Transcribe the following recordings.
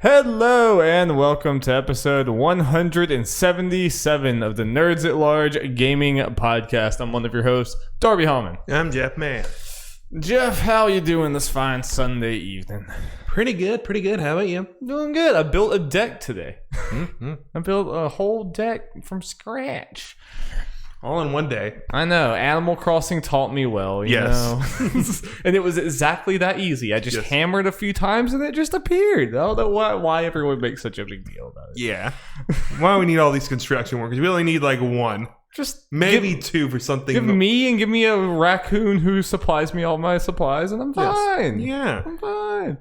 Hello and welcome to episode 177 of the Nerds at Large Gaming Podcast. I'm one of your hosts, Darby Hallman. I'm Jeff Mann. Jeff, how you doing this fine Sunday evening? Pretty good. How about you? Doing good. I built a deck today. I built a whole deck from scratch. All in one day. I know. Animal Crossing taught me well, you know. And it was exactly that easy. I just hammered a few times and it just appeared. I don't know why everyone makes such a big deal about it. Yeah. Why do we need all these construction workers? We only need like one. Just maybe two for something. Give me a raccoon who supplies me all my supplies and I'm fine. Yeah. I'm fine.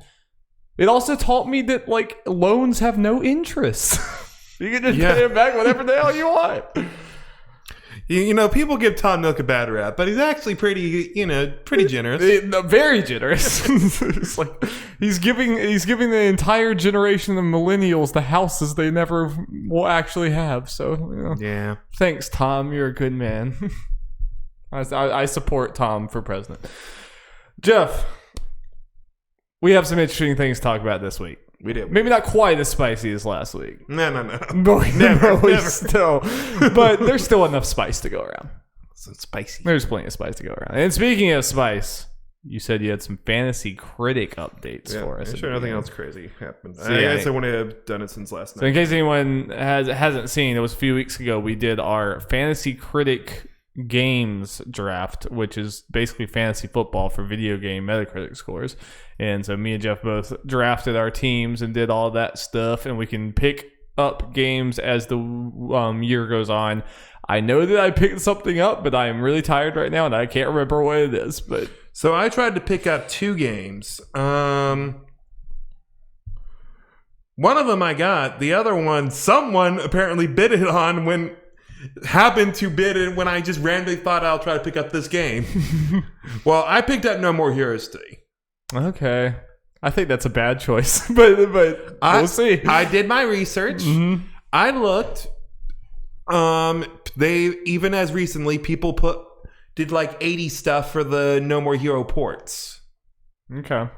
It also taught me that like loans have no interest. You can just pay it back whatever the hell you want. You know, people give Tom Nook a bad rap, but he's actually pretty generous. Very generous. It's like he's giving the entire generation of millennials the houses they never will actually have. So, yeah. Thanks, Tom. You're a good man. I support Tom for president. Jeff, we have some interesting things to talk about this week. We did. Maybe not quite as spicy as last week. No. Never. Still, but there's still enough spice to go around. So spicy. There's plenty of spice to go around. And speaking of spice, you said you had some fantasy critic updates for us. I'm sure nothing else crazy happened. So, I guess I wouldn't have done it since last night. So in case anyone hasn't seen, it was a few weeks ago we did our fantasy critic games draft, which is basically fantasy football for video game Metacritic scores. And so me and Jeff both drafted our teams and did all that stuff, and we can pick up games as the year goes on. I know that I picked something up, but I am really tired right now and I can't remember what it is. But so I tried to pick up two games. One of them I got. The other one, someone apparently bid it on when I just randomly thought I'll try to pick up this game. Well, I picked up No More Heroes 3. Okay. I think that's a bad choice, but we'll see. I did my research. Mm-hmm. I looked. They, even as recently, people did like 80 stuff for the No More Hero ports. Okay.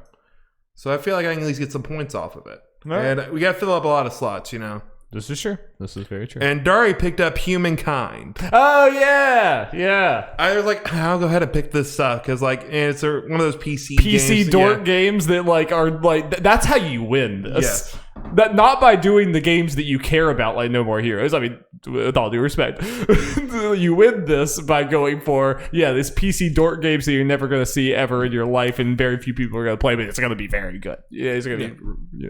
So I feel like I can at least get some points off of it. Right. And we got to fill up a lot of slots, you know. This is true. This is very true. And Darby picked up Humankind. Oh, yeah. I was like, I'll go ahead and pick this up because, like, it's one of those PC games. dork games that, like, are, like, that's how you win this. Yes. That, not by doing the games that you care about, like No More Heroes. I mean, with all due respect. You win this by going for, this PC dork games that you're never going to see ever in your life and very few people are going to play, but it's going to be very good. Yeah, it's going to be,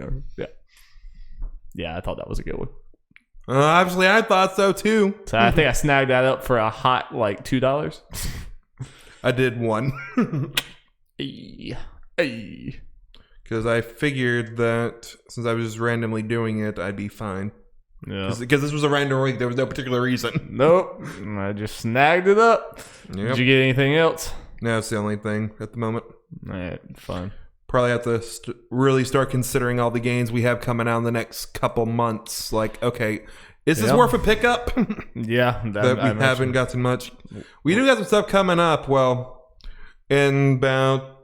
Yeah, I thought that was a good one. Obviously, I thought so too. So I think I snagged that up for a hot, like, $2. I did one. Because I figured that since I was just randomly doing it, I'd be fine. Yeah. Because this was a random week. There was no particular reason. Nope. I just snagged it up. Yep. Did you get anything else? No, it's the only thing at the moment. All right, fine. Probably have to really start considering all the games we have coming out in the next couple months. Like, okay, is this worth a pickup? Yeah. That we haven't gotten much. We do got some stuff coming up. Well, in about,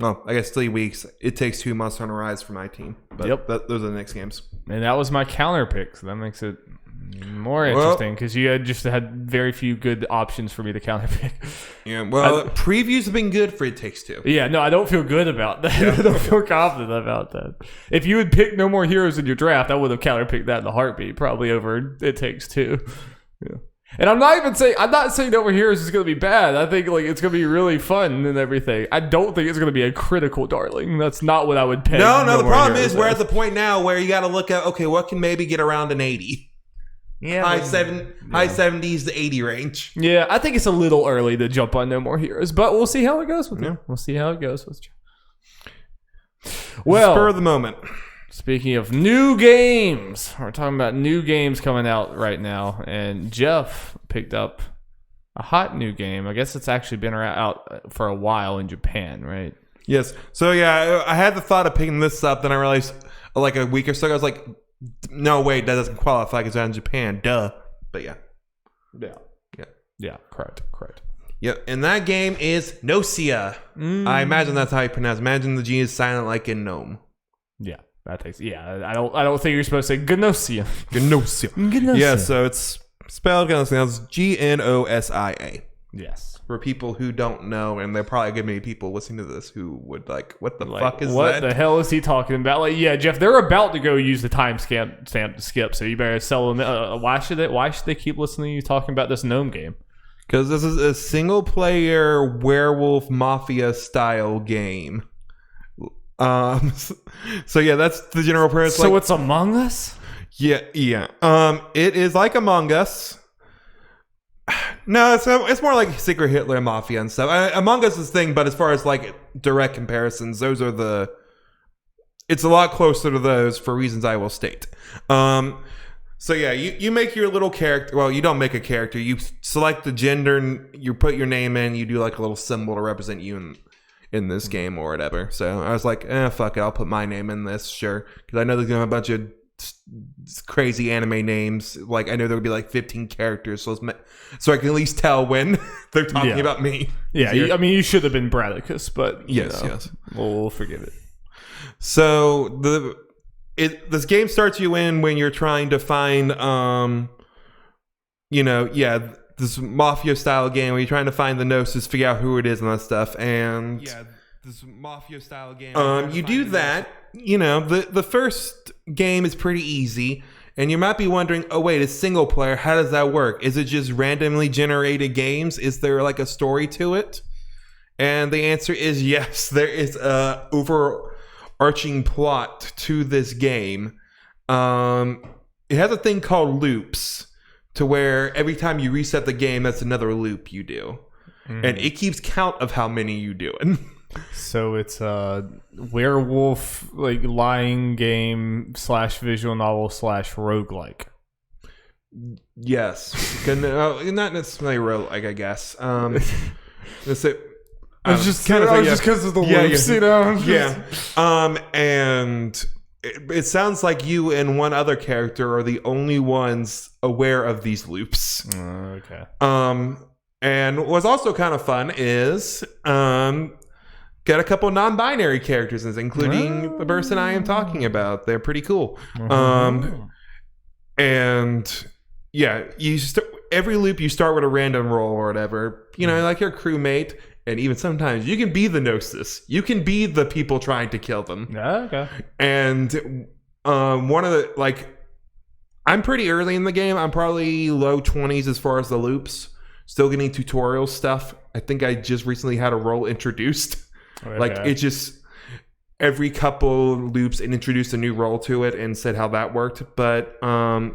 I guess 3 weeks. It Takes 2 Months on a Rise for my team. But those are the next games. And that was my counter pick, so that makes it more interesting because you had very few good options for me to counter pick. Yeah, well, previews have been good for It Takes Two. Yeah, no, I don't feel good about that. Yeah. I don't feel confident about that. If you had picked No More Heroes in your draft, I would have counter picked that in a heartbeat, probably over It Takes Two. Yeah. And I'm not saying No More Heroes is going to be bad. I think like it's going to be really fun and everything. I don't think it's going to be a critical darling. That's not what I would peg. No, the problem is we're at the point now where you got to look at, okay, what can maybe get around an 80? Yeah, high 70s to 80 range. Yeah, I think it's a little early to jump on No More Heroes, but we'll see how it goes with it. We'll see how it goes with you. Well, spur of the moment. Speaking of new games, we're talking about new games coming out right now, and Jeff picked up a hot new game. I guess it's actually been out for a while in Japan, right? Yes. So yeah, I had the thought of picking this up, then I realized like a week or so ago, I was like, no, wait, that doesn't qualify because it's out in Japan. Duh. But yeah. Correct. Yep, and that game is Gnosia. I imagine that's how you pronounce it. Imagine the G is silent like in gnome. Yeah. That takes I don't think you're supposed to say Gnosia. Gnosia. Yeah, so it's spelled Gnosia. Yes. For people who don't know, and there are probably going to be people listening to this who would what the fuck is what that? What the hell is he talking about? Jeff, they're about to go use the timestamp to skip, so you better sell them. Why should they keep listening to you talking about this gnome game? Because this is a single-player werewolf mafia style game. So yeah, that's the general premise. So it's Among Us? Yeah. It is like Among Us. No, it's more like Secret Hitler Mafia and stuff. Among Us is thing, but as far as like direct comparisons, it's a lot closer to those for reasons I will state. So yeah, you make your little character. Well, you don't make a character. You select the gender and you put your name in. You do like a little symbol to represent you in this game or whatever. So I was like, fuck it, I'll put my name in this, sure, because I know there's gonna have a bunch of crazy anime names. Like I know there would be like 15 characters, so I can at least tell when they're talking about me. Yeah, you should have been Bradicus, but yes, we'll forgive it. So this game starts you in when you're trying to find this mafia style game where you're trying to find the Gnosis, figure out who it is and that stuff, and this mafia style game. You do that. The first game is pretty easy, and you might be wondering, oh wait, it's single player. How does that work? Is it just randomly generated games? Is there like a story to it? And the answer is yes. There is a overarching plot to this game. It has a thing called loops, to where every time you reset the game, that's another loop you do, and it keeps count of how many you do. So it's a werewolf like lying game / visual novel / roguelike. Yes, not necessarily roguelike, I guess. It's just because of the loops, and it sounds like you and one other character are the only ones aware of these loops. Okay. And what's also kind of fun is got a couple non-binary characters, including the person I am talking about. They're pretty cool. And yeah, every loop you start with a random roll or whatever. Like your crewmate, and even sometimes you can be the Gnosis. You can be the people trying to kill them. Okay. And one of the I'm pretty early in the game. I'm probably low 20s as far as the loops. Still getting tutorial stuff. I think I just recently had a role introduced. Okay. It just every couple loops and introduced a new role to it and said how that worked. But so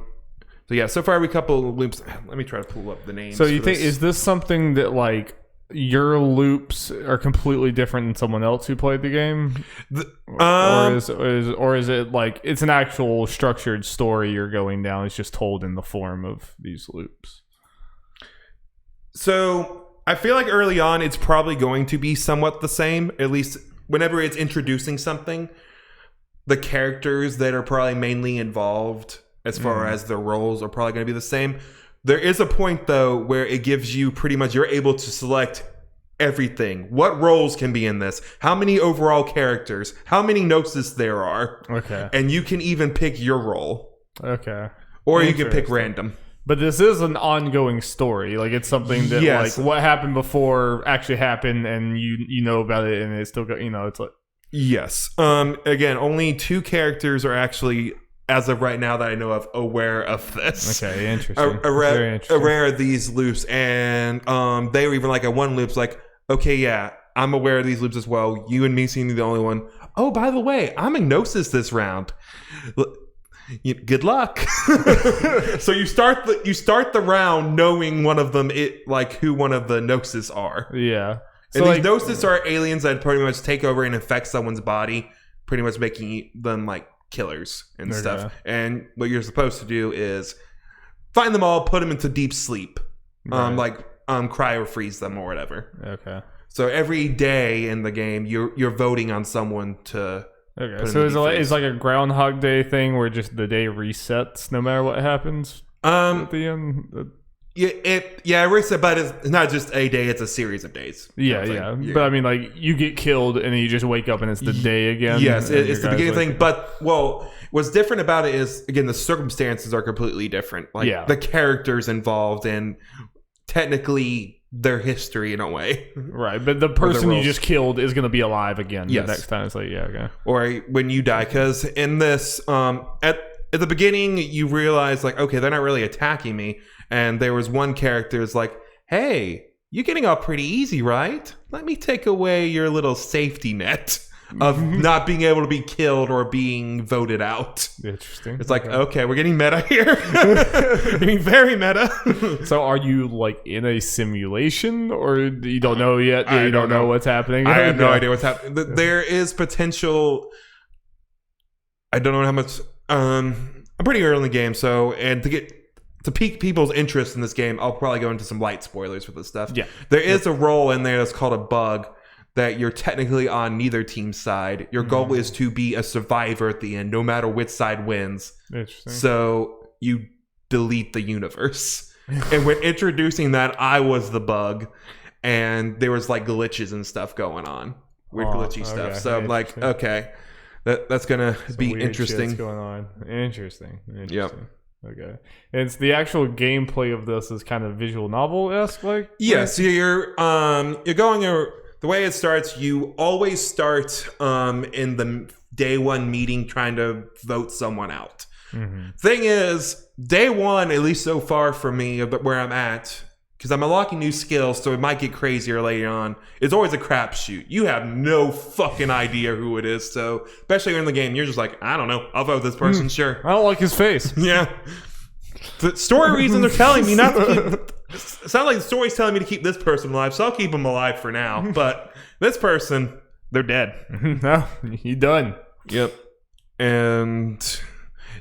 far every couple loops. Let me try to pull up the names. So you think is this something that your loops are completely different than someone else who played the game, or is it like it's an actual structured story you're going down? It's just told in the form of these loops. So I feel like early on it's probably going to be somewhat the same. At least whenever it's introducing something, the characters that are probably mainly involved as far as their roles are probably going to be the same. There is a point, though, where it gives you pretty much, you're able to select everything. What roles can be in this? How many overall characters? How many Gnosis there are? Okay. And you can even pick your role. Okay. Or you can pick random. But this is an ongoing story. It's something that, what happened before actually happened, and you know about it, and it's still got, it's like... Yes. Again, only 2 characters are actually... as of right now that I know of, aware of this. Okay, interesting. Very interesting. Aware of these loops, and they were even at one loop's okay, yeah, I'm aware of these loops as well. You and me seem to be the only one. Oh, by the way, I'm a Gnosis this round. Good luck. So you start the round knowing one of them, who one of the Gnosis are. Yeah. And these Gnosis are aliens that pretty much take over and infect someone's body, pretty much making them killers and stuff. And what you're supposed to do is find them all, put them into deep sleep, cry or freeze them or whatever. Okay. So every day in the game, you're voting on someone to. Okay. So it's like a Groundhog Day thing where just the day resets no matter what happens at the end. but it's not just a day; it's a series of days. Yeah. But I mean, like, you get killed and then you just wake up and it's the day again. Yes, it's the beginning thing. But what's different about it is, again, the circumstances are completely different. Like the characters involved and technically their history in a way. Right, but the person you just killed is going to be alive again. Yes. The next time it's like, okay. Or when you die, because in this, at the beginning, you realize, like, okay, they're not really attacking me. And there was one character who's like, hey, you're getting off pretty easy, right? Let me take away your little safety net of not being able to be killed or being voted out. Interesting. It's like, okay, we're getting meta here. Getting very meta. So are you, like, in a simulation, or you don't know yet? You don't know what's happening? I have no idea what's happening. There is potential. I don't know how much. I'm pretty early in the game, so, and to pique people's interest in this game, I'll probably go into some light spoilers for this stuff. Yeah. There is a role in there that's called a bug that you're technically on neither team's side. Your goal is to be a survivor at the end, no matter which side wins. Interesting. So you delete the universe. And when introducing that, I was the bug. And there was like glitches and stuff going on. Weird glitchy stuff. So I'm like, okay, that's going to be interesting. What's going on? Interesting. Yep. Okay. And it's the actual gameplay of this is kind of visual novel-esque, like? Yeah, so you're going the way it starts, you always start in the day one meeting trying to vote someone out. Thing is, day one, at least so far for me, but where I'm at, because I'm unlocking new skills, so it might get crazier later on, it's always a crapshoot. You have no fucking idea who it is, so especially in the game, you're just like, I don't know, I'll vote this person, sure. I don't like his face. Yeah. The story reasons are telling me not to keep... It sounds like the story's telling me to keep this person alive, so I'll keep him alive for now. But this person, they're dead. No, you done. Yep. And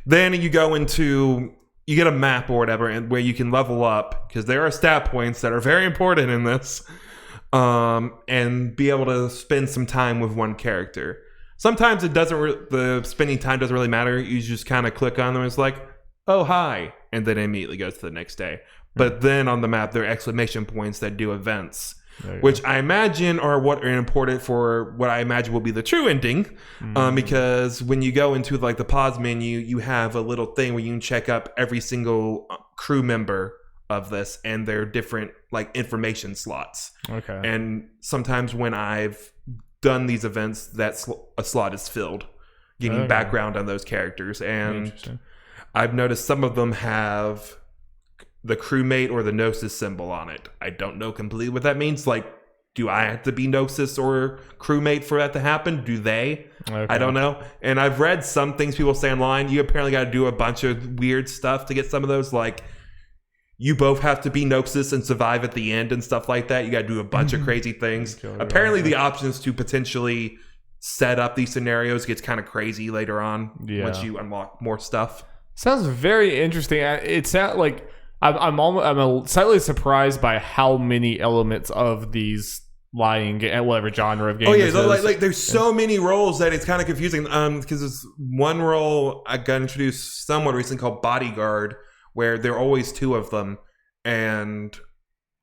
then you go into... You get a map or whatever, and where you can level up, because there are stat points that are very important in this, and be able to spend some time with one character. Sometimes it doesn't. The spending time doesn't really matter. You just kind of click on them. And it's like, oh hi, and then it immediately goes to the next day. But then on the map, there are exclamation points that do events, which I imagine are what are important for what I imagine will be the true ending. Because when you go into like the pause menu, you have a little thing where you can check up every single crew member of this and their different like information slots. Okay. And sometimes when I've done these events, that a slot is filled, getting background on those characters. And I've noticed some of them have the crewmate or the Gnosis symbol on it. I don't know completely what that means. Like, do I have to be Gnosis or crewmate for that to happen? Do they? I don't know. And I've read some things people say online. You apparently got to do a bunch of weird stuff to get some of those. Like, you both have to be Gnosis and survive at the end and stuff like that. You got to do a bunch of crazy things. Apparently, the options to potentially set up these scenarios gets kind of crazy later on once you unlock more stuff. Sounds very interesting. It sounds like I'm slightly surprised by how many elements of these lying whatever genre of games. Oh yeah, like there's so many roles that it's kind of confusing. Because there's one role I got introduced somewhat recently called Bodyguard, where there are always two of them, and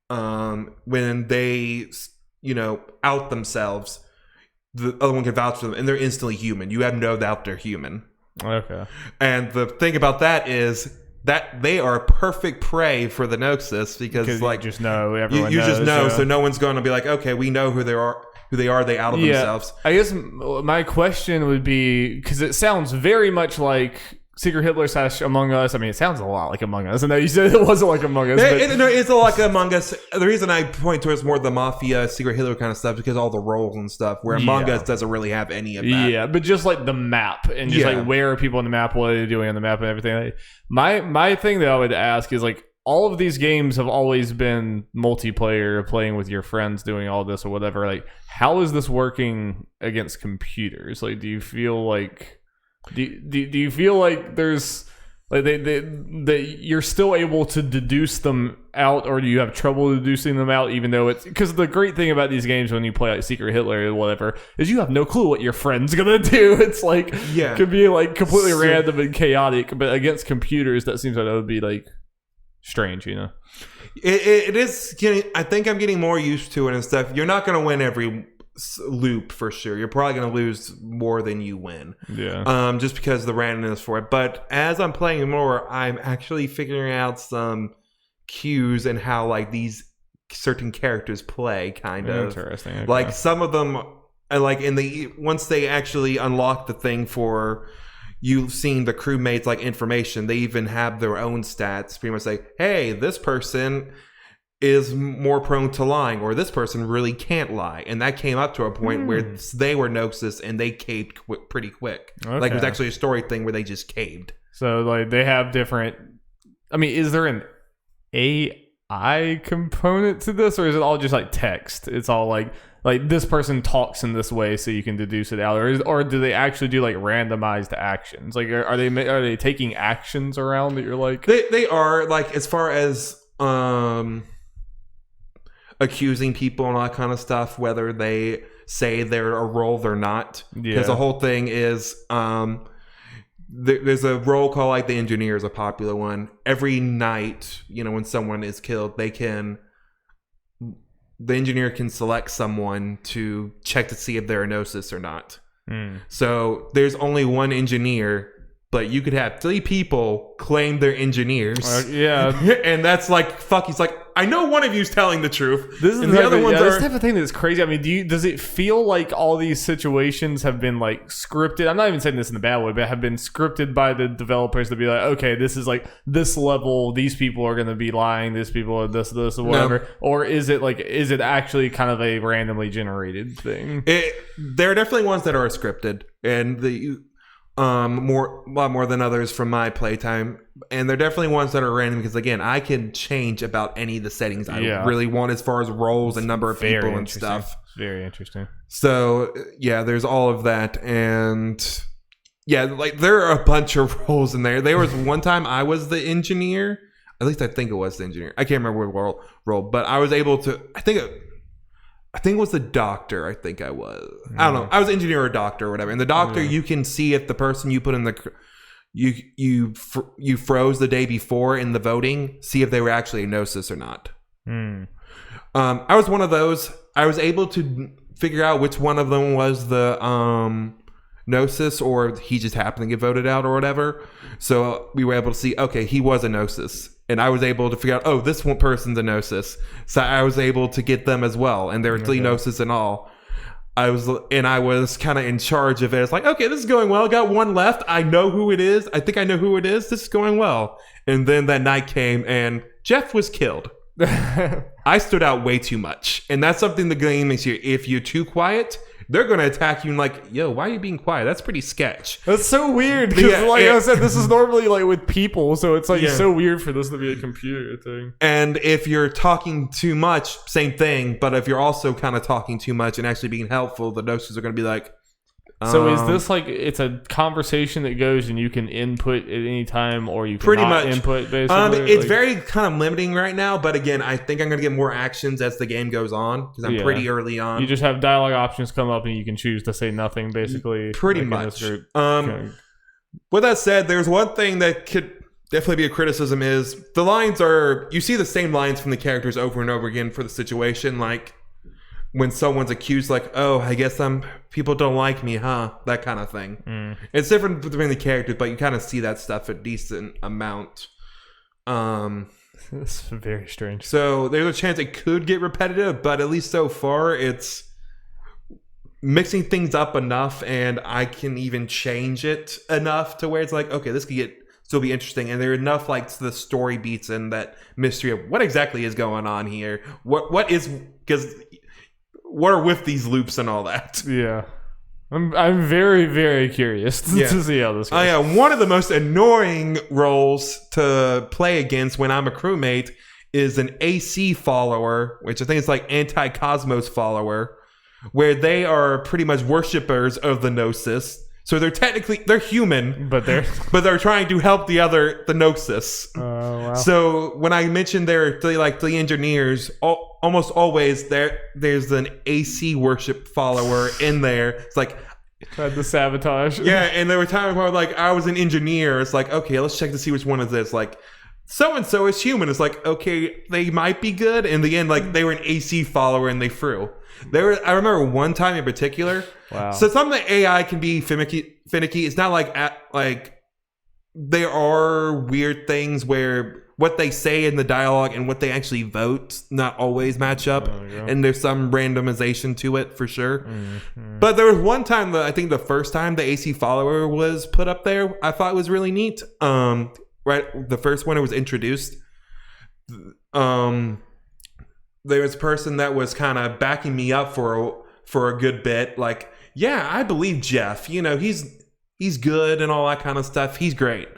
when they out themselves, the other one can vouch for them, and they're instantly human. You have no doubt they're human. Okay. And the thing about that is that they are perfect prey for the Gnosis because like you just know everyone you knows, just know, so no one's going to be like, okay, we know who they are. They out of themselves. I guess my question would be, because it sounds very much like Secret Hitler / Among Us. I mean, it sounds a lot like Among Us. I know you said it wasn't like Among Us. It's a lot like Among Us. The reason I point towards more the Mafia, Secret Hitler kind of stuff because all the roles and stuff, where Among Us doesn't really have any of that. Yeah, but just like the map and just like where are people on the map, what are they doing on the map and everything. My thing that I would ask is like, all of these games have always been multiplayer, playing with your friends, doing all this or whatever. Like, how is this working against computers? Like, do you feel like... Do you feel like there's like that you're still able to deduce them out, or do you have trouble deducing them out? Even though it's because the great thing about these games when you play like Secret Hitler or whatever is you have no clue what your friend's gonna do. It's like could be like completely random and chaotic, but against computers that seems like that would be like strange, you know. It is getting. I think I'm getting more used to it and stuff. You're not going to win every loop for sure. You're probably going to lose more than you win. Yeah. Just because of the randomness for it. But as I'm playing more, I'm actually figuring out some cues and how like these certain characters play. Kind of interesting. Okay. Like some of them, like once they actually unlock the thing for. You've seen the crewmates like information. They even have their own stats. Pretty much say, hey, this person is more prone to lying, or this person really can't lie. And that came up to a point where they were Gnosis and they caved pretty quick. Okay. Like it was actually a story thing where they just caved. So like they have different. I mean, is there an AI component to this, or is it all just like text? It's all like this person talks in this way, so you can deduce it out, or do they actually do like randomized actions? Like, are they taking actions around that you're like? They are like as far as accusing people and all that kind of stuff, whether they say they're a role they're not. Because the whole thing is there's a role called like the engineer is a popular one. Every night, when someone is killed, the engineer can select someone to check to see if they're a Gnosis or not. So there's only one engineer, but you could have 3 people claim they're engineers. And that's like, fuck, he's like, I know one of you's telling the truth. This is the other ones this type of thing that's crazy. I mean, does it feel like all these situations have been like scripted? I'm not even saying this in a bad way, but have been scripted by the developers to be like, okay, this is like this level. These people are going to be lying. These people are this, or whatever. No. Or is it actually kind of a randomly generated thing? There are definitely ones that are scripted, and a lot more than others from my playtime, and they're definitely ones that are random because again I can change about any of the settings I really want as far as roles and number of people and stuff. Very interesting. So there's all of that, and like there are a bunch of roles in there. There was one time I was the engineer, at least I think it was the engineer. I can't remember what role, but I was able to. I think it was the doctor. I think I was. I don't know. I was engineer or doctor or whatever. And the doctor, you can see if the person you put in you froze the day before in the voting, see if they were actually a Gnosis or not. I was one of those. I was able to figure out which one of them was the Gnosis, or he just happened to get voted out or whatever. So we were able to see, okay, he was a Gnosis. And I was able to figure out, oh, this one person's a Gnosis. So I was able to get them as well. And there were 3 Gnosis in all. I was kind of in charge of it. It's like, okay, this is going well. I got one left. I know who it is. I think I know who it is. This is going well. And then that night came and Jeff was killed. I stood out way too much. And that's something the game makes you. If you're too quiet, they're going to attack you and like, yo, why are you being quiet? That's pretty sketch. That's so weird. Because I said, this is normally like with people. So it's like so weird for this to be a computer thing. And if you're talking too much, same thing. But if you're also kind of talking too much and actually being helpful, the Gnosis are going to be like, so is this like it's a conversation that goes and you can input at any time, or you can pretty much input basically? It's very kind of limiting right now, but again, I think I'm going to get more actions as the game goes on because I'm pretty early on. You just have dialogue options come up and you can choose to say nothing basically. Pretty much. With that said, there's one thing that could definitely be a criticism is the lines you see the same lines from the characters over and over again for the situation, like when someone's accused, like, oh, I guess people don't like me, huh? That kind of thing. It's different between the characters, but you kind of see that stuff a decent amount. It's very strange. So there's a chance it could get repetitive, but at least so far, it's mixing things up enough, and I can even change it enough to where it's like, okay, this could still be interesting, and there are enough like the story beats and that mystery of what exactly is going on here. What are with these loops and all that? Yeah. I'm very, very curious to see how this goes. One of the most annoying roles to play against when I'm a crewmate is an AC follower, which I think is like anti-cosmos follower, where they are pretty much worshippers of the Gnosis. So they're human, but they're trying to help the Gnosis. Wow. So when I mentioned there are 3 engineers, almost always there's an AC worship follower in there. It's like tried to sabotage. Yeah, and there were times where like I was an engineer. It's like, okay, let's check to see which one is this. Like so and so is human. It's like, okay, they might be good. In the end, like they were an AC follower and they threw. I remember one time in particular. Wow. So some of the AI can be finicky. It's not like there are weird things where what they say in the dialogue and what they actually vote not always match up, and there's some randomization to it for sure. Mm-hmm. But there was one time that I think the first time the AC follower was put up there, I thought it was really neat. Right, the first one it was introduced. There was a person that was kind of backing me up for a good bit, like, yeah, I believe Jeff. You know, he's good and all that kind of stuff. He's great.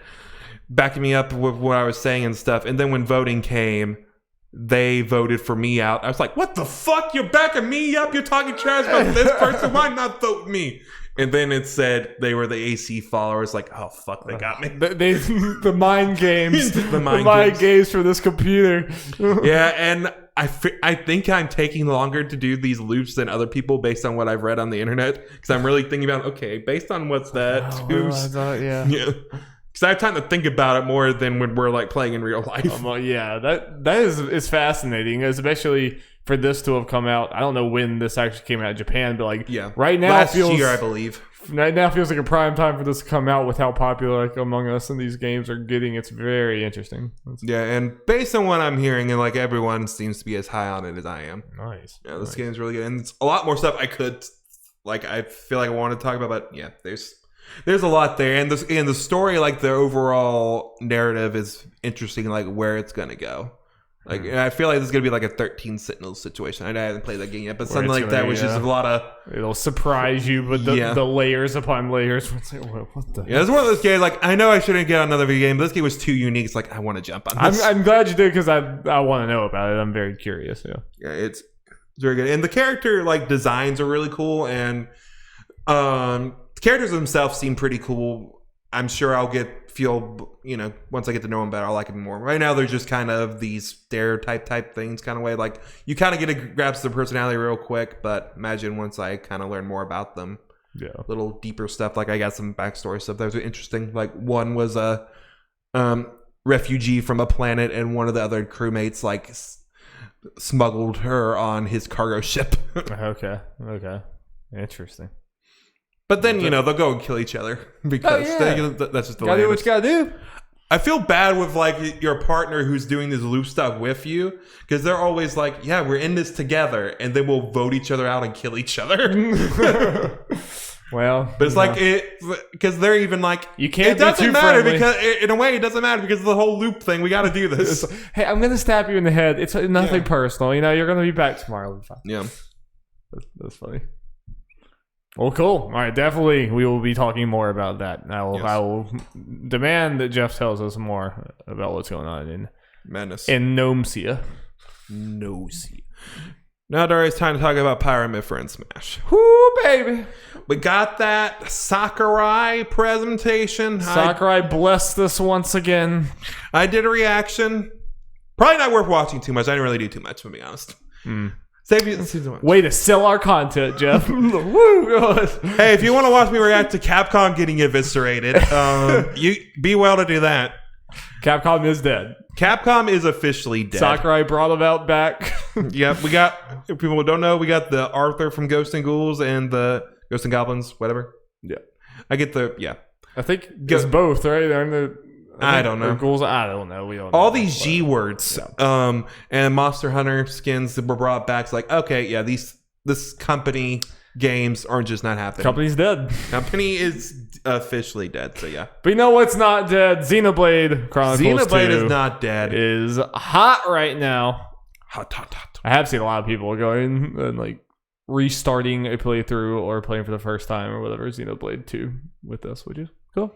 Backing me up with what I was saying and stuff. And then when voting came, they voted for me out. I was like, what the fuck? You're backing me up? You're talking trash about this person? Why not vote me? And then it said they were the AC followers. Like, oh, fuck, they got me. The mind games. the mind games for this computer. Yeah, and I think I'm taking longer to do these loops than other people based on what I've read on the internet. Because I'm really thinking about, okay, based on what's that? Yeah. Because I have time to think about it more than when we're like playing in real life. Yeah, that is fascinating, especially for this to have come out. I don't know when this actually came out in Japan, but like right now, last year I believe. Right now feels like a prime time for this to come out with how popular like Among Us and these games are getting. It's very interesting. Yeah, and based on what I'm hearing, and like everyone seems to be as high on it as I am. Nice. Yeah, this game is really good, and it's a lot more stuff I could like. I feel like I want to talk about, but yeah, there's a lot there, and the story, like the overall narrative, is interesting. Like where it's gonna go. Like I feel like this is gonna be like a 13 Sentinels situation. I haven't played that game yet, but something like that, which is a lot of. It'll surprise you, but the layers upon layers. It's like, what the? Yeah, it's one of those games. Like I know I shouldn't get another video game, but this game was too unique. It's like I want to jump on this. I'm glad you did because I want to know about it. I'm very curious. Yeah, it's very good, and the character like designs are really cool, and the characters themselves seem pretty cool. I'm sure I'll once I get to know them better, I'll like them more. Right now, they're just kind of these stereotype type things kind of way. Like, you kind of get to grasp their personality real quick, but imagine once I kind of learn more about them. Yeah. Little deeper stuff. Like, I got some backstory stuff that was interesting. Like, one was a refugee from a planet, and one of the other crewmates, like, smuggled her on his cargo ship. Okay. Interesting. But then, they'll go and kill each other because that's just the way. Gotta do what you gotta do. I feel bad with, like, your partner who's doing this loop stuff with you because they're always like, yeah, we're in this together, and then we'll vote each other out and kill each other. Well, but it's like because they're even like, you can't. It doesn't matter because in a way it doesn't matter because of the whole loop thing. We got to do this. Hey, I'm gonna stab you in the head. It's nothing personal. You're gonna be back tomorrow. Yeah, that's funny. Well, cool. All right, definitely we will be talking more about that. I will demand that Jeff tells us more about what's going on in Madness. In Gnosia. Now, Darby, it's time to talk about Pyra and Mythra and Smash. Whoo, baby. We got that Sakurai presentation. Sakurai blessed us once again. I did a reaction. Probably not worth watching too much. I didn't really do too much, to be honest. Way to sell our content, Jeff. Hey, if you want to watch me react to Capcom getting eviscerated, you be well to do that. Capcom is dead. Capcom is officially dead. Sakurai brought them out back. Yep, we got, if people don't know, we got the Arthur from Ghosts and Ghouls and the Ghosts and Goblins, whatever. Yeah. I get the, yeah. I think it's both, right? I don't know. Ghouls, I don't know. We don't all know these G words. Yeah. And Monster Hunter skins that were brought back. It's like, okay, yeah, this company games are just not happening. Company's dead. Company is officially dead, so yeah. But you know what's not dead? Xenoblade Chronicles 2 is not dead. Is hot right now. Hot. I have seen a lot of people going and like restarting a playthrough or playing for the first time or whatever Xenoblade 2 with this, which is cool.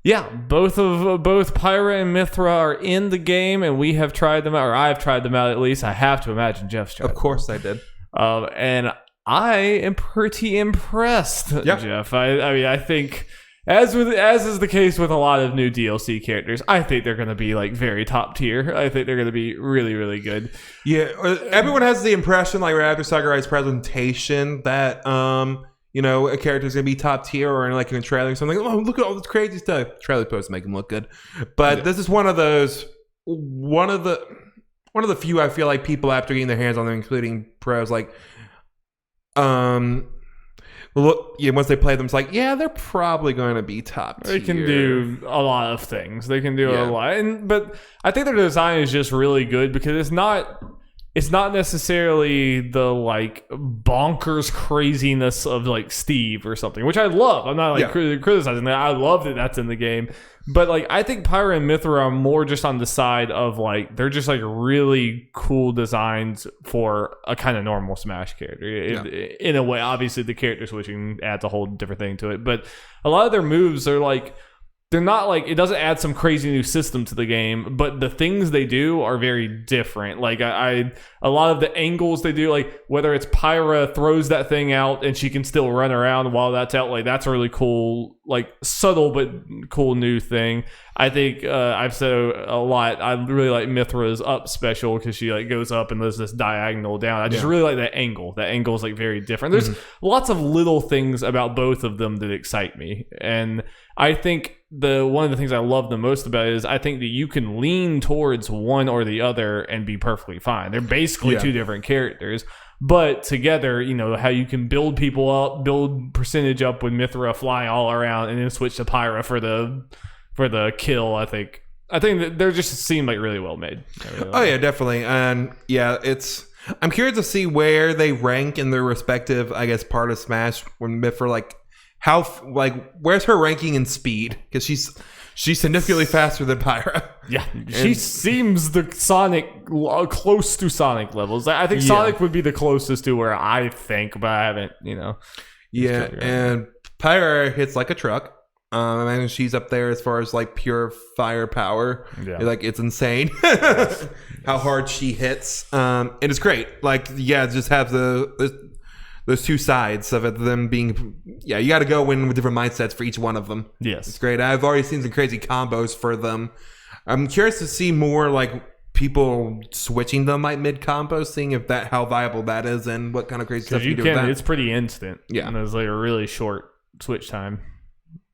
Yeah, both Pyra and Mythra are in the game, and we have tried them out, or I've tried them out at least. I have to imagine Jeff's tried them. Of course I did. And I am pretty impressed, Jeff. I mean, I think, as is the case with a lot of new DLC characters, I think they're going to be like very top tier. I think they're going to be really, really good. Yeah, everyone has the impression, like right after Sakurai's presentation, that a character's gonna be top tier, or like in a trailer or something. Oh, look at all this crazy stuff. Trailer posts make them look good, but this is one of those one of the few I feel like people after getting their hands on them, including pros, like once they play them, it's like, yeah, they're probably going to be top tier. They can do a lot of things. They can do a lot, but I think their design is just really good because it's not necessarily the like bonkers craziness of like Steve or something, which I love. I'm not like criticizing that. I love that that's in the game. But like I think Pyra and Mythra are more just on the side of like they're just like really cool designs for a kind of normal Smash character. In a way, obviously the character switching adds a whole different thing to it. But a lot of their moves are like they're not like it doesn't add some crazy new system to the game, but the things they do are very different. Like a lot of the angles they do, like whether it's Pyra throws that thing out and she can still run around while that's out, like that's a really cool, like subtle but cool new thing. I think I've said a lot. I really like Mythra's up special because she like goes up and there's this diagonal down. I just really like that angle. That angle is like very different. There's lots of little things about both of them that excite me, and I think one of the things I love the most about it is I think that you can lean towards one or the other and be perfectly fine. They're basically two different characters, but together, you know, how you can build people up, build percentage up with Mythra flying all around, and then switch to Pyra for the kill. I think that they're just seem like really well made. Really definitely. And I'm curious to see where they rank in their respective, I guess, part of Smash when Mythra where's her ranking in speed? Because she's significantly faster than Pyra. Yeah, she seems the Sonic close to Sonic levels. I think Sonic would be the closest to where I think, but I haven't, you know. Yeah, and Pyra hits like a truck. And she's up there as far as like pure firepower. Yeah, like it's insane how hard she hits. And it's great. Like just have those two sides of it, them being, you got to go in with different mindsets for each one of them. Yes. It's great. I've already seen some crazy combos for them. I'm curious to see more like people switching them like mid combo, seeing if how viable that is and what kind of crazy stuff you do with that. It's pretty instant. Yeah. And there's like a really short switch time,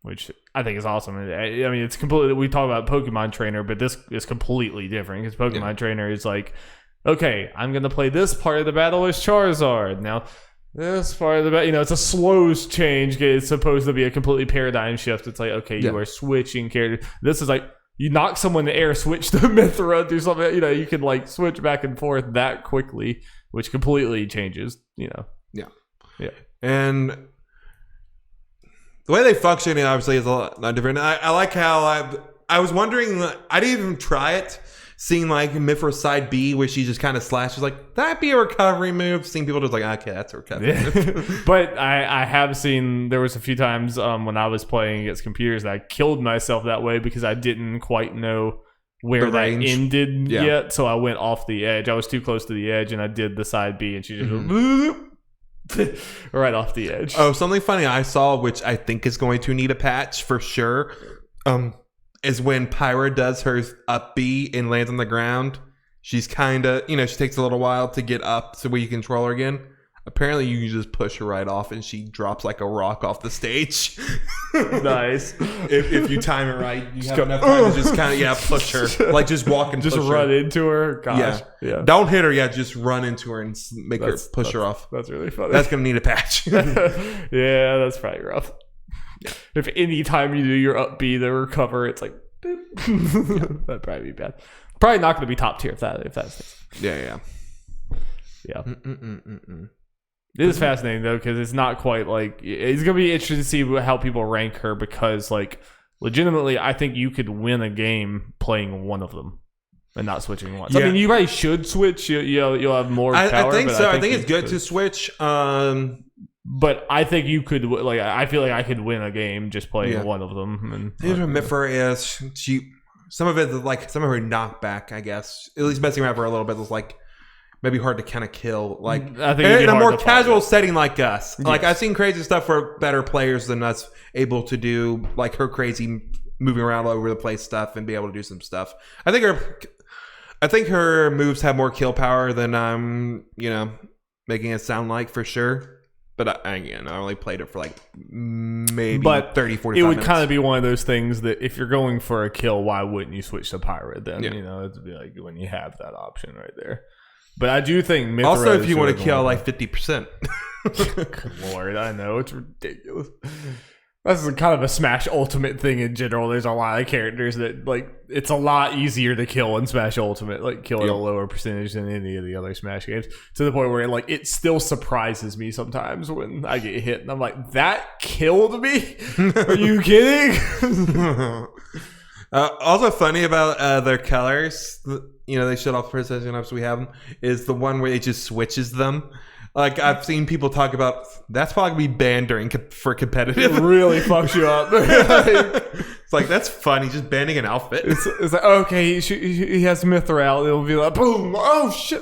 which I think is awesome. I mean, it's completely, we talk about Pokemon Trainer, but this is completely different because Pokemon Trainer is like, okay, I'm going to play this part of the battle as Charizard. Now, this part of the battle, it's a slow change. It's supposed to be a completely paradigm shift. It's like, okay, you are switching characters. This is like, you knock someone in the air, switch to Mythra, do something, you can like switch back and forth that quickly, which completely changes, Yeah. And the way they function, obviously, is a lot different. I like how I was wondering, I didn't even try it, seeing like Mythra's side B where she just kind of slashes, like, that'd be a recovery move. Seeing people just like, okay, that's a recovery move. But I have seen, there was a few times when I was playing against computers that I killed myself that way because I didn't quite know where that ended yet. So I went off the edge. I was too close to the edge and I did the side B and she just right off the edge. Oh, something funny I saw, which I think is going to need a patch for sure, is when Pyra does her up B and lands on the ground. She's kind of, she takes a little while to get up so where you control her again. Apparently, you can just push her right off and she drops like a rock off the stage. Nice. If you time it right, you have enough time to just kind of, push her. Like just walk and just push run her. Into her. Gosh. Yeah. Don't hit her. Just run into her and make her push her off. That's really funny. That's going to need a patch. Yeah, that's probably rough. If any time you do your up B, the recover, it's like, that'd probably be bad. Probably not going to be top tier if that's Yeah. It is fascinating though because it's not quite like it's going to be interesting to see how people rank her because like legitimately I think you could win a game playing one of them and not switching once. I mean, you probably should switch. You'll have more power. I think so. I think it's good to switch. But I think you could like. I feel like I could win a game just playing one of them. And Mythra is some of it is like some of her knockback. I guess at least messing around for a little bit was like maybe hard to kind of kill. Like I think in a more casual setting like us. Yes. Like I've seen crazy stuff for better players than us able to do like her crazy moving around all over the place stuff and be able to do some stuff. I think her moves have more kill power than I'm making it sound like for sure. But again, I only played it for like maybe 30, 45 it would minutes. kind of be one of those things that if you're going for a kill, why wouldn't you switch to Pyra then? You know, it'd be like when you have that option right there. But I do think Mythra also, if you want to kill like 50%. Good Lord, I know. It's ridiculous. This is kind of a Smash Ultimate thing in general. There's a lot of characters that, like, it's a lot easier to kill in Smash Ultimate, like, kill at a lower percentage than any of the other Smash games, to the point where, like, it still surprises me sometimes when I get hit, and I'm like, that killed me? Are you kidding? Also funny about their colors, you know, they shut off Princess enough so we have them, is the one where it just switches them. Like, I've seen people talk about, that's probably banned for competitive. It really fucks you up. It's like, that's funny, just banning an outfit. It's like, okay, he has Mythra out. It'll be like, boom, oh shit.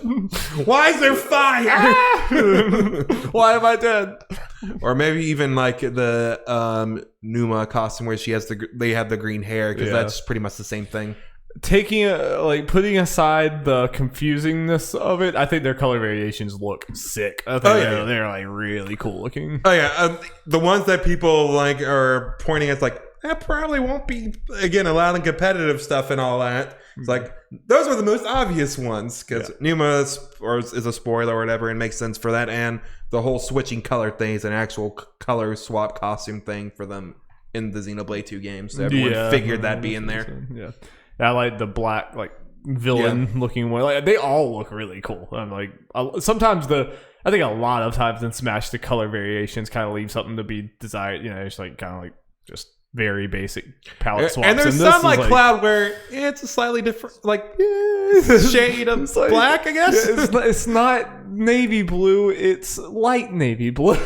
Why is there fire? Why am I dead? Or maybe even like the Numa costume where they have the green hair, because that's pretty much the same thing. Putting aside the confusingness of it, I think their color variations look sick. I think they're like really cool looking. Oh yeah, the ones that people like are pointing at, like, that probably won't be again allowed in competitive stuff and all that. It's like those are the most obvious ones, because Numa is a spoiler or whatever, and makes sense for that, and the whole switching color thing is an actual color swap costume thing for them in the Xenoblade 2 games. So everyone figured that'd be in there. Yeah. I like the black, like, villain looking one. Like, they all look really cool. I'm like, sometimes I think a lot of times in Smash, the color variations kind of leave something to be desired. You know, it's like kind of like just very basic palette swaps. And there's some like Cloud where it's a slightly different, like, shade of black, I guess. It's not navy blue. It's light navy blue.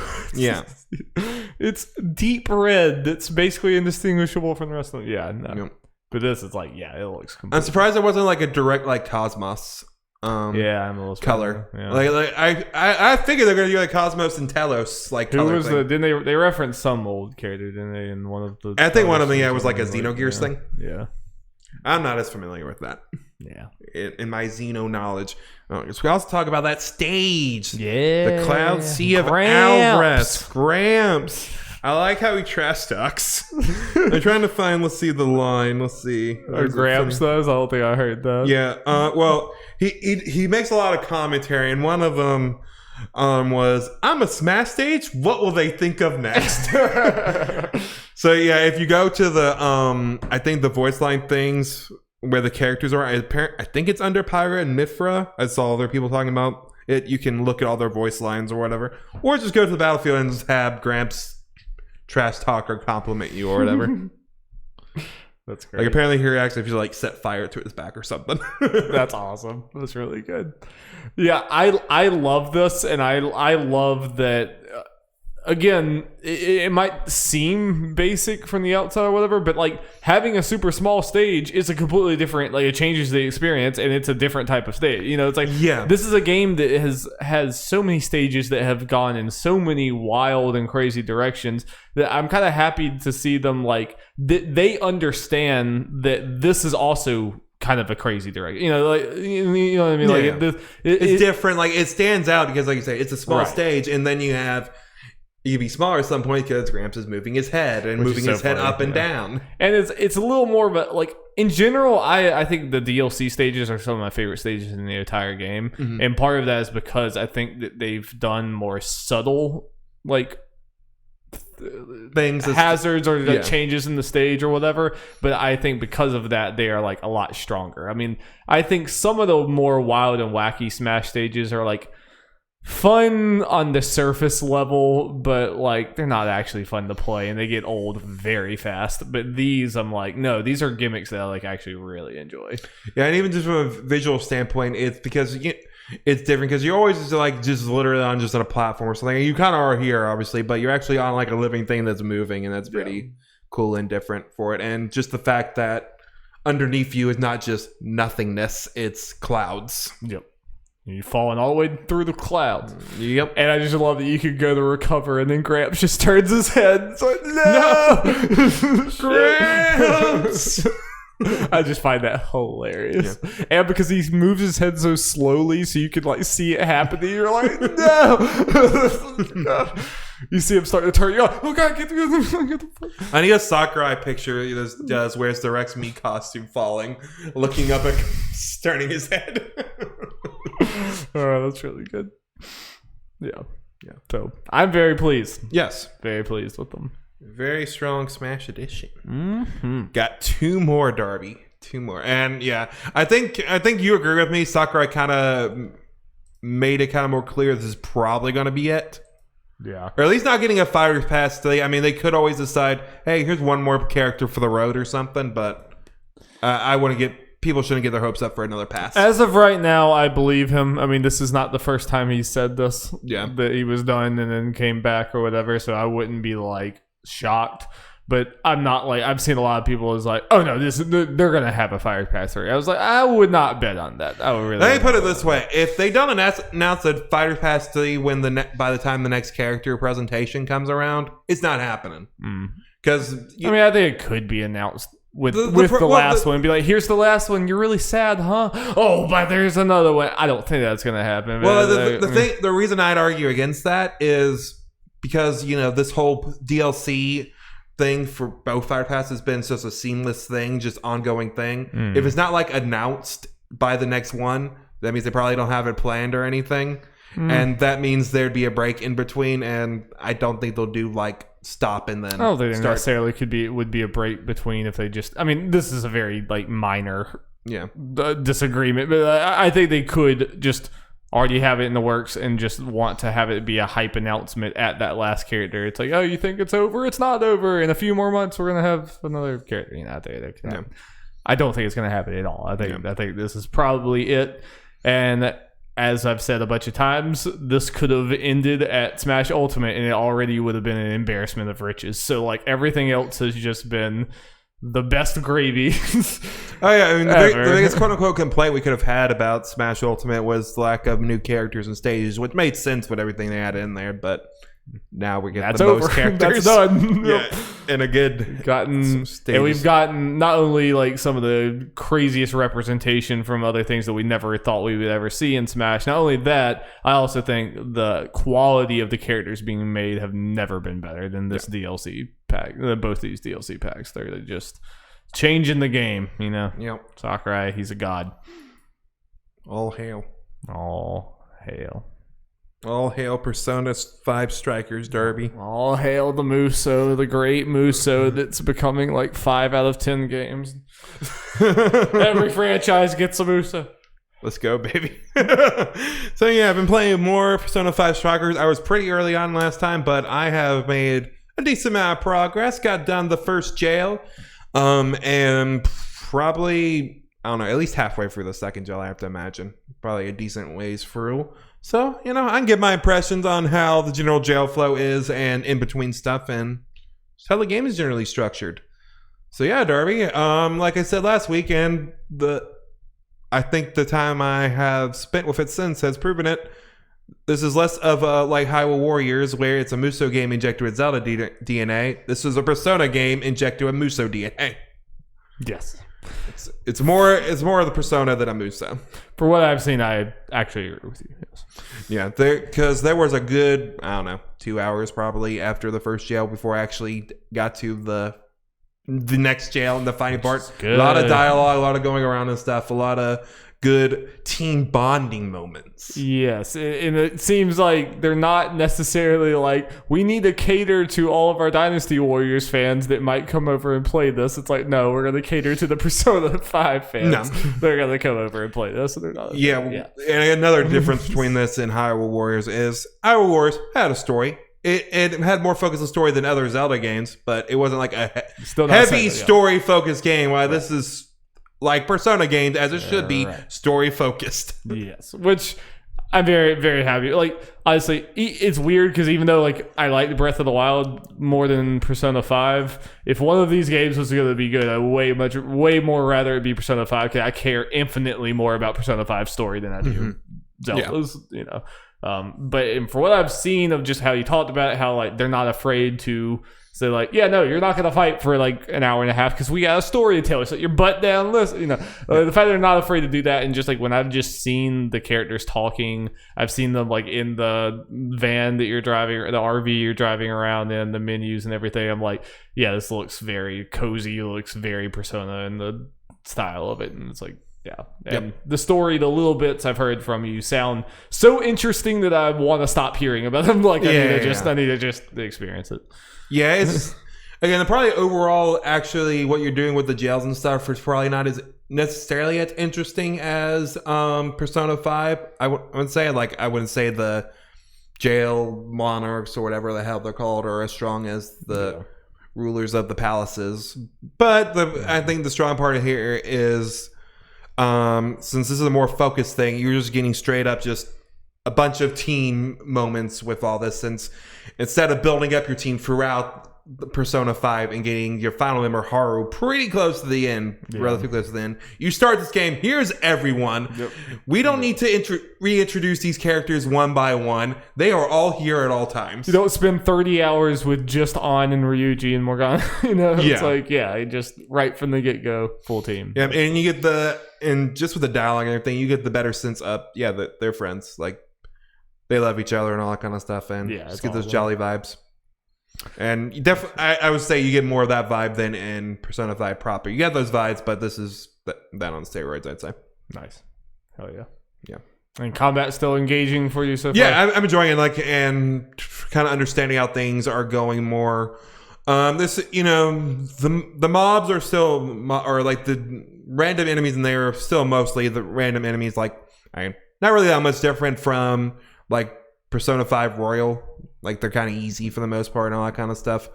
It's deep red. That's basically indistinguishable from the rest of them. Yeah, no. Yep. But this is like, it looks completely. I'm surprised there wasn't like a direct like Cosmos. I'm a little color. Yeah. Like I figured they're gonna do like Cosmos and Telos like. Who color was thing. Didn't they reference some old character? Didn't they? In one of the. I think one of them was like a Xenogears thing. Yeah. I'm not as familiar with that. Yeah. In my Xeno knowledge, so we also talk about that stage. Yeah. The Cloud Sea of Alvarez. Gramps. I like how he trash talks. I'm trying to find, let's see the line. Let's see. Gramps does? I don't think I heard that. Yeah. Well, he makes a lot of commentary, and one of them was, I'm a Smash stage? What will they think of next? So, yeah, if you go to the, I think the voice line things where the characters are, I think it's under Pyra and Mythra. I saw other people talking about it. You can look at all their voice lines or whatever. Or just go to the battlefield and just have Gramps trash talk or compliment you or whatever. That's great. Like, apparently he reacts if you like set fire to his back or something. That's awesome. That's really good. Yeah, I love this, and I love that. Again, it might seem basic from the outside or whatever, but like having a super small stage is a completely different, like, it changes the experience, and it's a different type of stage. You know, it's like, this is a game that has so many stages that have gone in so many wild and crazy directions that I'm kind of happy to see them, like, they understand that this is also kind of a crazy direction. You know, like, you know what I mean? Like, it's different. Like, it stands out because, like you say, it's a small stage, and then you can be smaller at some point because Gramps is moving his head and moving his head up and down. And it's a little more of a, like, in general, I think the DLC stages are some of my favorite stages in the entire game. Mm-hmm. And part of that is because I think that they've done more subtle, like, things, hazards or changes in the stage or whatever. But I think because of that, they are, like, a lot stronger. I mean, I think some of the more wild and wacky Smash stages are, like, fun on the surface level, but, like, they're not actually fun to play, and they get old very fast. But these, I'm like, no, these are gimmicks that I, like, actually really enjoy. Yeah, and even just from a visual standpoint, it's because it's different, because you're always just literally on just on a platform or something. You kind of are here, obviously, but you're actually on, like, a living thing that's moving, and that's pretty cool and different for it. And just the fact that underneath you is not just nothingness, it's clouds. Yep. You're falling all the way through the clouds. Yep. And I just love that you could go to recover, and then Gramps just turns his head. It's like, no! Gramps! I just find that hilarious. Yeah. And because he moves his head so slowly so you can like see it happening, you're like, no. You see him starting to turn. You're like, oh god, get the I need a Sakurai picture he does where's the Rex Me costume falling, looking up and turning his head. Oh, that's really good. Yeah. So I'm very pleased. Yes, very pleased with them. Very strong Smash edition. Mm-hmm. Got 2 more, Darby. 2 more, and yeah, I think you agree with me. Sakurai kind of made it kind of more clear this is probably going to be it. Yeah, or at least not getting a Fighter Pass today. I mean, they could always decide, hey, here's one more character for the road or something. But people shouldn't get their hopes up for another pass. As of right now, I believe him. I mean, this is not the first time he said this. Yeah, that he was done and then came back or whatever. So I wouldn't be like shocked. But I'm not like, I've seen a lot of people is like, oh no, they're gonna have a Fire Pass 3. I was like, I would not bet on that. I would really. Let me put it this way: if they don't announce a Fighter Pass 3 when by the time the next character presentation comes around, it's not happening. Because I think it could be announced with the last one. Be like, here's the last one. You're really sad, huh? Oh, but there's another one. I don't think that's gonna happen. Well, the reason I'd argue against that is because this whole DLC thing for both Fire Pass has been such a seamless thing, just ongoing thing. If it's not like announced by the next one, that means they probably don't have it planned or anything, and that means there'd be a break in between. And I don't think they'll do like stop and then. Oh, they necessarily would be a break between if they just. I mean, this is a very like minor disagreement, but I think they could just already have it in the works and just want to have it be a hype announcement at that last character. It's like, oh, you think it's over? It's not over. In a few more months, we're gonna have another character. I don't think it's gonna happen at all. I think this is probably it. And as I've said a bunch of times, this could have ended at Smash Ultimate, and it already would have been an embarrassment of riches. So like everything else has just been the best gravy. Oh yeah, I mean the biggest quote unquote complaint we could have had about Smash Ultimate was the lack of new characters and stages, which made sense with everything they had in there. But now we get the most characters. That's done. And we've gotten not only like some of the craziest representation from other things that we never thought we would ever see in Smash. Not only that, I also think the quality of the characters being made have never been better than this DLC pack. Both these DLC packs, they're just changing the game. Yep. Sakurai, he's a god. All hail. All hail. All hail Persona 5 Strikers, Darby. All hail the Muso, the great Muso that's becoming like 5 out of 10 games. Every franchise gets a Muso. Let's go, baby. So yeah, I've been playing more Persona 5 Strikers. I was pretty early on last time, but I have made a decent amount of progress. Got done the first jail. And probably, I don't know, at least halfway through the second jail, I have to imagine. Probably a decent ways through. So, I can get my impressions on how the general jail flow is and in between stuff and just how the game is generally structured. So yeah, Darby, like I said last week, and I think the time I have spent with it since has proven it. This is less of a like Hyrule Warriors, where it's a Muso game injected with Zelda DNA. This is a Persona game injected with Muso DNA. Yes. It's more of the Persona than a Muso. For what I've seen, I actually agree with you. Yes. Yeah, because there was a good, 2 hours probably after the first jail before I actually got to the next jail and the fighting part. A lot of dialogue, a lot of going around and stuff, a lot of good team bonding moments. Yes, and it seems like they're not necessarily like, we need to cater to all of our Dynasty Warriors fans that might come over and play this. It's like, no, we're going to cater to the Persona 5 fans. No. They're going to come over and play this. And they're not. Yeah, and another difference between this and Hyrule Warriors is Hyrule Warriors had a story. It had more focus on story than other Zelda games, but it wasn't like a heavy story-focused game. While this is like Persona games, as it should be, story-focused. Yes, which I'm very, very happy. Like, honestly, it's weird because even though like I like Breath of the Wild more than Persona 5, if one of these games was going to be good, I'd way more rather it be Persona 5 because I care infinitely more about Persona 5's story than I do Zelda's, But for what I've seen of just how you talked about it, how like they're not afraid to So like, yeah, no, you're not gonna fight for like an hour and a half because we got a story to tell. So your butt down, listen. The fact that they're not afraid to do that, and just like when I've just seen the characters talking, I've seen them like in the van that you're driving, or the RV you're driving around in, the menus and everything. I'm like, yeah, this looks very cozy. It looks very Persona in the style of it, and it's like. Yeah, and the story, the little bits I've heard from you sound so interesting that I want to stop hearing about them. Like I need to just experience it. Yeah, it's again probably overall actually what you're doing with the jails and stuff is probably not as necessarily as interesting as Persona 5. I would say I wouldn't say the jail monarchs or whatever the hell they're called are as strong as the rulers of the palaces. But I think the strong part here is. Since this is a more focused thing, you're just getting straight up just a bunch of team moments with all this. Since instead of building up your team throughout Persona 5 and getting your final member Haru pretty close to the end, relatively close to the end, you start this game. Here's everyone. Yep. We don't need to reintroduce these characters one by one. They are all here at all times. You don't spend 30 hours with just An and Ryuji and Morgana. It's like just right from the get go, full team. Yeah, and you get and just with the dialogue and everything, you get the better sense of that they're friends. Like they love each other and all that kind of stuff, and just get those jolly vibes. And you definitely, I would say you get more of that vibe than in Persona 5 proper. You get those vibes, but this is that on steroids, I'd say. Nice. Hell yeah. Yeah. And combat still engaging for you so far? Yeah, I'm enjoying it, and kind of understanding how things are going more. The mobs are still, or like the random enemies in there are still mostly the random enemies, like, not really that much different from like Persona 5 Royal. Like they're kind of easy for the most part and all that kind of stuff.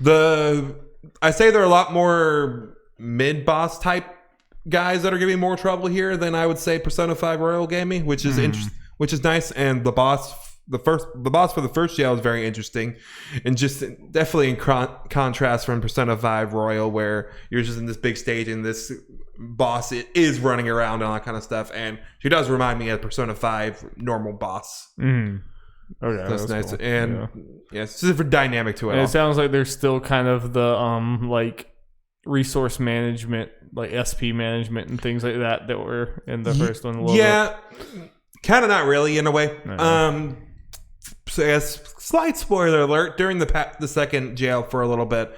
I say there are a lot more mid-boss type guys that are giving more trouble here than I would say Persona 5 Royal gave me, which is which is nice. And the boss for the first jail is very interesting, and just definitely in contrast from Persona 5 Royal, where you're just in this big stage and this boss is running around and all that kind of stuff. And she does remind me of Persona 5 normal boss. Okay, that's nice, cool. And it's just a different dynamic to it. And it sounds like there's still kind of the like resource management, like SP management and things like that were in the first one. A little bit. Kind of not really in a way. So yes, slight spoiler alert. During the second jail for a little bit,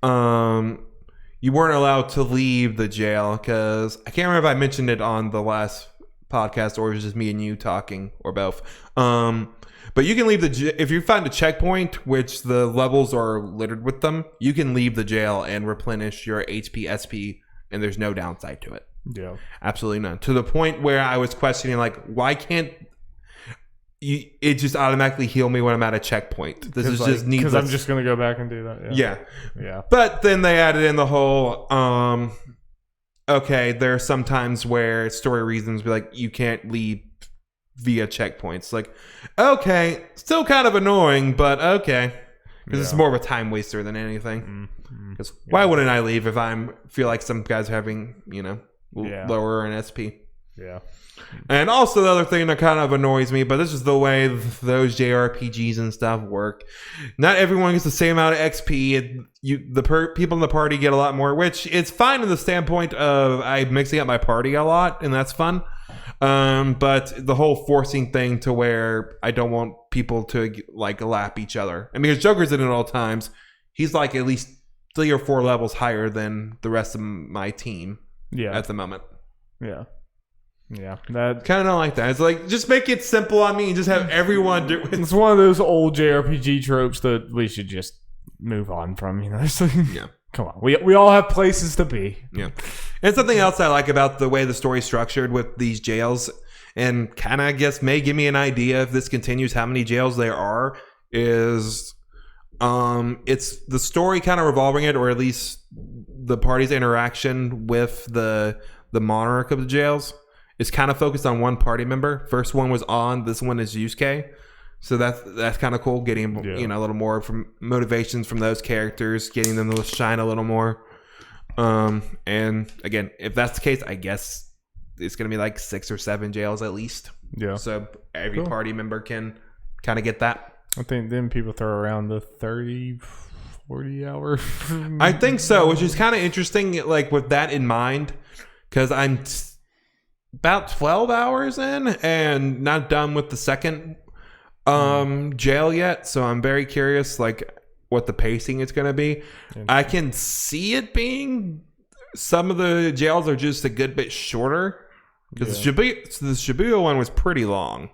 you weren't allowed to leave the jail because I can't remember if I mentioned it on the last podcast or it was just me and you talking or both. But you can leave if you find a checkpoint, which the levels are littered with them, you can leave the jail and replenish your HP, SP, and there's no downside to it. Yeah. Absolutely none. To the point where I was questioning, like, why can't it just automatically heal me when I'm at a checkpoint? This is just needless. Because I'm just going to go back and do that. Yeah. But then they added in the whole, okay, there are some times where story reasons be like, you can't leave via checkpoints. Like, okay, still kind of annoying, but okay. Because it's more of a time waster than anything. Because why wouldn't I leave if I feel like some guys are having, lower in SP? Yeah. And also the other thing that kind of annoys me, but this is the way those JRPGs and stuff work. Not everyone gets the same amount of XP. People in the party get a lot more, which it's fine in the standpoint of I'm mixing up my party a lot, and that's fun. But the whole forcing thing to where I don't want people to like lap each other. And because Joker's in it at all times, he's like at least 3 or 4 levels higher than the rest of my team. Yeah. At the moment. Yeah. Yeah. That kind of don't like that. It's like just make it simple on me and just have everyone do it. It's one of those old JRPG tropes that we should just move on from, Yeah. Come on. We all have places to be. Yeah. And something else I like about the way the story's structured with these jails, and kind of, I guess, may give me an idea if this continues how many jails there are, is it's the story kind of revolving it, or at least the party's interaction with the monarch of the jails is kind of focused on one party member. First one was On, this one is Yusuke. So that's kind of cool, getting a little more from motivations from those characters, getting them to shine a little more. And again, if that's the case, I guess it's gonna be like 6 or 7 jails at least. Yeah. So every party member can kind of get that. I think then people throw around the 30, 40-hour. I think so, which is kind of interesting, like with that in mind, because I'm about 12 hours in and not done with the second jail yet. So I'm very curious, like what the pacing is going to be. I can see it being some of the jails are just a good bit shorter because the Shibuya one was pretty long.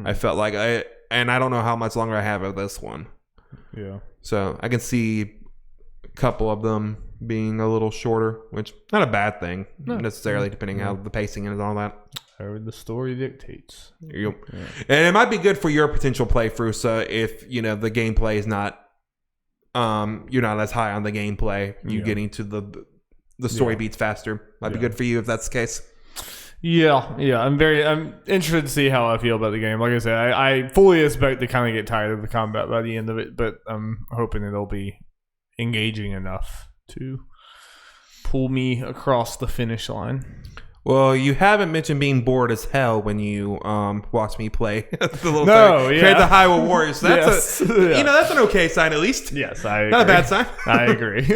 I felt like I don't know how much longer I have of this one. Yeah. So I can see a couple of them being a little shorter, which not a bad thing necessarily, depending how the pacing is and all that. However the story dictates. Yep. Yeah. And it might be good for your potential playthrough. So if the gameplay is not, you're not as high on the gameplay, you getting to the story beats faster. Might be good for you if that's the case. Yeah. I'm interested to see how I feel about the game. Like I said, I fully expect to kind of get tired of the combat by the end of it, but I'm hoping it'll be engaging enough to pull me across the finish line. Well, you haven't mentioned being bored as hell when you watch me play the little create the Hyrule Warriors. So that's that's an okay sign at least. Yes, I agree. Not a bad sign. I agree.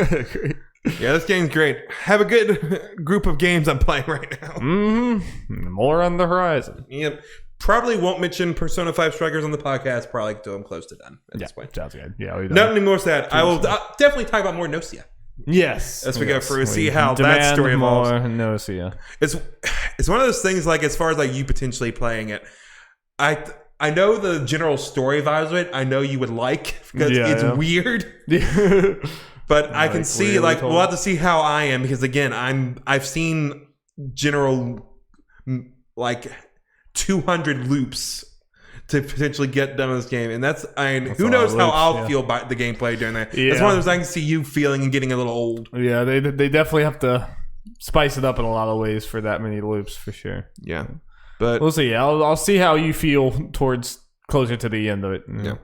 Yeah, this game's great. Have a good group of games I'm playing right now. Mm-hmm. More on the horizon. Yep. Probably won't mention Persona 5 Strikers on the podcast. Probably until I'm close to done at this point. Sounds good. Yeah. Nothing more sad. I will definitely talk about more Gnosia. Yes. As we go through, see how that story evolves. More Gnosia. It's one of those things, like, as far as like you potentially playing it, I know the general story vibes of it. I know you would like because it's weird. But I can see, like, we'll have to see how I am because, again, I've seen general, like, 200 loops to potentially get done with this game, and that's who knows how I'll feel about the gameplay during that. That's one of those I can see you feeling and getting a little old. Yeah, they definitely have to spice it up in a lot of ways for that many loops for sure. Yeah, but we'll see. I'll see how you feel towards closer to the end of it. Yeah.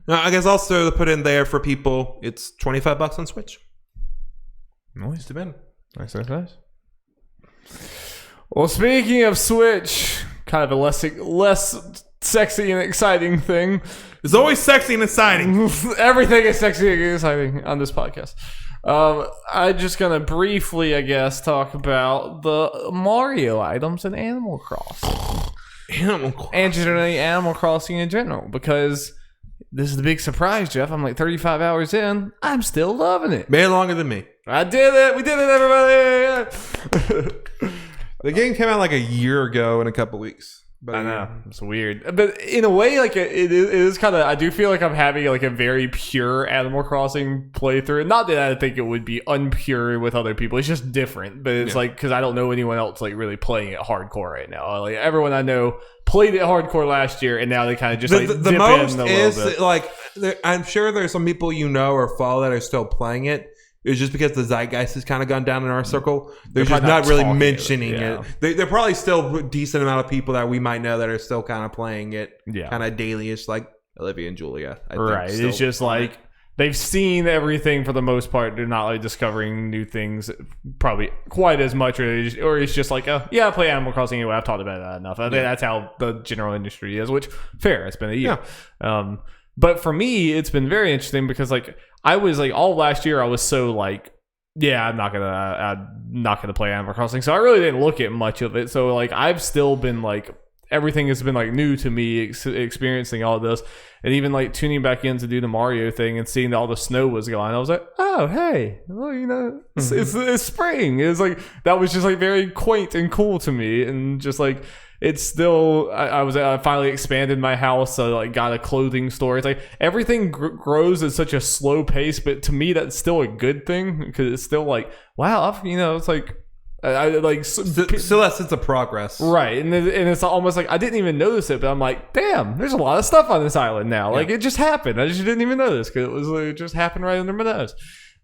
I guess also to put in there for people, it's $25 on Switch. Nice to win. Nice. Well, speaking of Switch, kind of a less sexy and exciting thing. It's always sexy and exciting. Everything is sexy and exciting on this podcast. I'm just gonna briefly, I guess, talk about the Mario items in Animal Crossing. And generally Animal Crossing in general, because this is the big surprise, Jeff. I'm like 35 hours in. I'm still loving it. Made longer than me. I did it. We did it, everybody. The game came out like a year ago in a couple weeks. But I know. It's weird. But in a way, like it is kind of, I do feel like I'm having like a very pure Animal Crossing playthrough. Not that I think it would be unpure with other people. It's just different. But it's like, because I don't know anyone else like really playing it hardcore right now. Like everyone I know played it hardcore last year, and now they kind of just like the dip most in a is little bit. Like, I'm sure there's some people you know or follow that are still playing it. It's just because the zeitgeist has kind of gone down in our circle. They're just not really mentioning it. They're probably still a decent amount of people that we might know that are still kind of playing it kind of daily-ish, like Olivia and Julia. I think, it's just like they've seen everything for the most part. They're not like discovering new things probably quite as much, or it's just like, I play Animal Crossing anyway. I've talked about that enough. I think that's how the general industry is, which, fair. It's been a year. Yeah. But for me, it's been very interesting because like I was like all last year I was so like, I'm not gonna play Animal Crossing, so I really didn't look at much of it. So like I've still been like, everything has been like new to me, experiencing all this, and even like tuning back in to do the Mario thing and seeing that all the snow was gone. I was like, oh hey, well, it's spring. It was like, that was just like very quaint and cool to me, and just like. It's still, I finally expanded my house, so like got a clothing store. It's like everything grows at such a slow pace, but to me that's still a good thing because it's still like, wow, it's like I like still that sense of progress, right? And it's almost like I didn't even notice it, but I'm like, damn, there's a lot of stuff on this island now. Like it just happened. I just didn't even notice because it was like, it just happened right under my nose.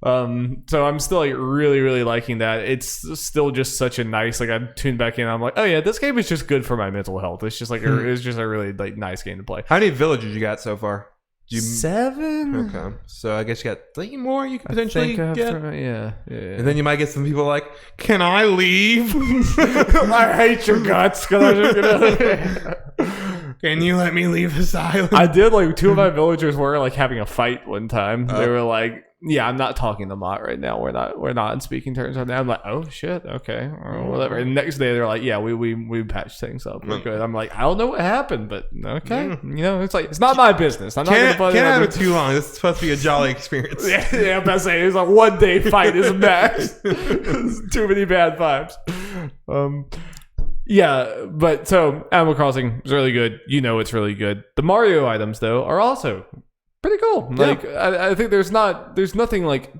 So I'm still like really, really liking that. It's still just such a nice, like I tuned back in, I'm like, oh yeah, this game is just good for my mental health. It's just like it's just a really like nice game to play. How many villages you got so far? 7. Okay, so I guess you got 3 more you can potentially get. Yeah. And then you might get some people like, can I leave? I hate your guts. Can you let me leave this island? I did. Like, two of my villagers were like having a fight one time. They were like, "Yeah, I'm not talking to Mott right now. We're not in speaking terms right now." I'm like, "Oh shit, okay, or whatever." And the next day they're like, "Yeah, we patched things up. We're good." I'm like, "I don't know what happened, but okay." It's like it's not my business. I'm not can't have it too long. This is supposed to be a jolly experience. yeah, I'm about to say it's a 1 day fight is max. Too many bad vibes. Yeah, but so Animal Crossing is really good. It's really good. The Mario items though are also pretty cool. Like I think there's nothing like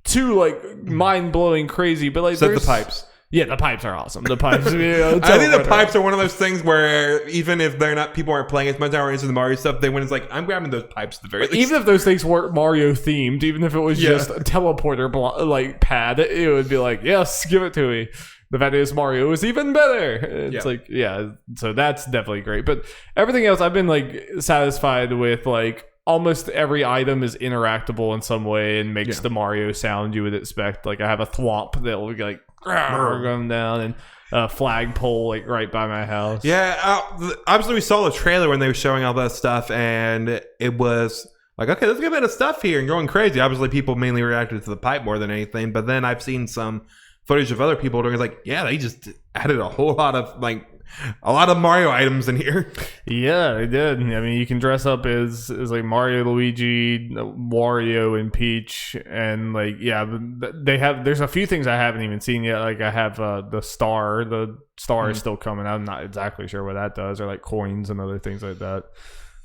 too like mind blowing crazy, but like except the pipes. Yeah, the pipes are awesome. The pipes. I think the pipes are one of those things where even if people aren't playing as much or into the Mario stuff, when it's like I'm grabbing those pipes at the very least. Even if those things weren't Mario themed, even if it was just a teleporter like pad, it would be like, yes, give it to me. The fact is Mario is even better. It's so that's definitely great. But everything else, I've been like satisfied with. Like almost every item is interactable in some way and makes the Mario sound you would expect. Like I have a thwomp that will be like going down and a flagpole like right by my house. Yeah, obviously we saw the trailer when they were showing all that stuff, and it was like, okay, there's a good bit of stuff here and going crazy. Obviously, people mainly reacted to the pipe more than anything, but then I've seen some footage of other people doing it like, yeah, they just added a lot of Mario items in here. Yeah, they did. I mean, you can dress up as like Mario, Luigi, Wario, and Peach, and like there's a few things I haven't even seen yet. Like I have the star. The star is still coming. I'm not exactly sure what that does, or like coins and other things like that.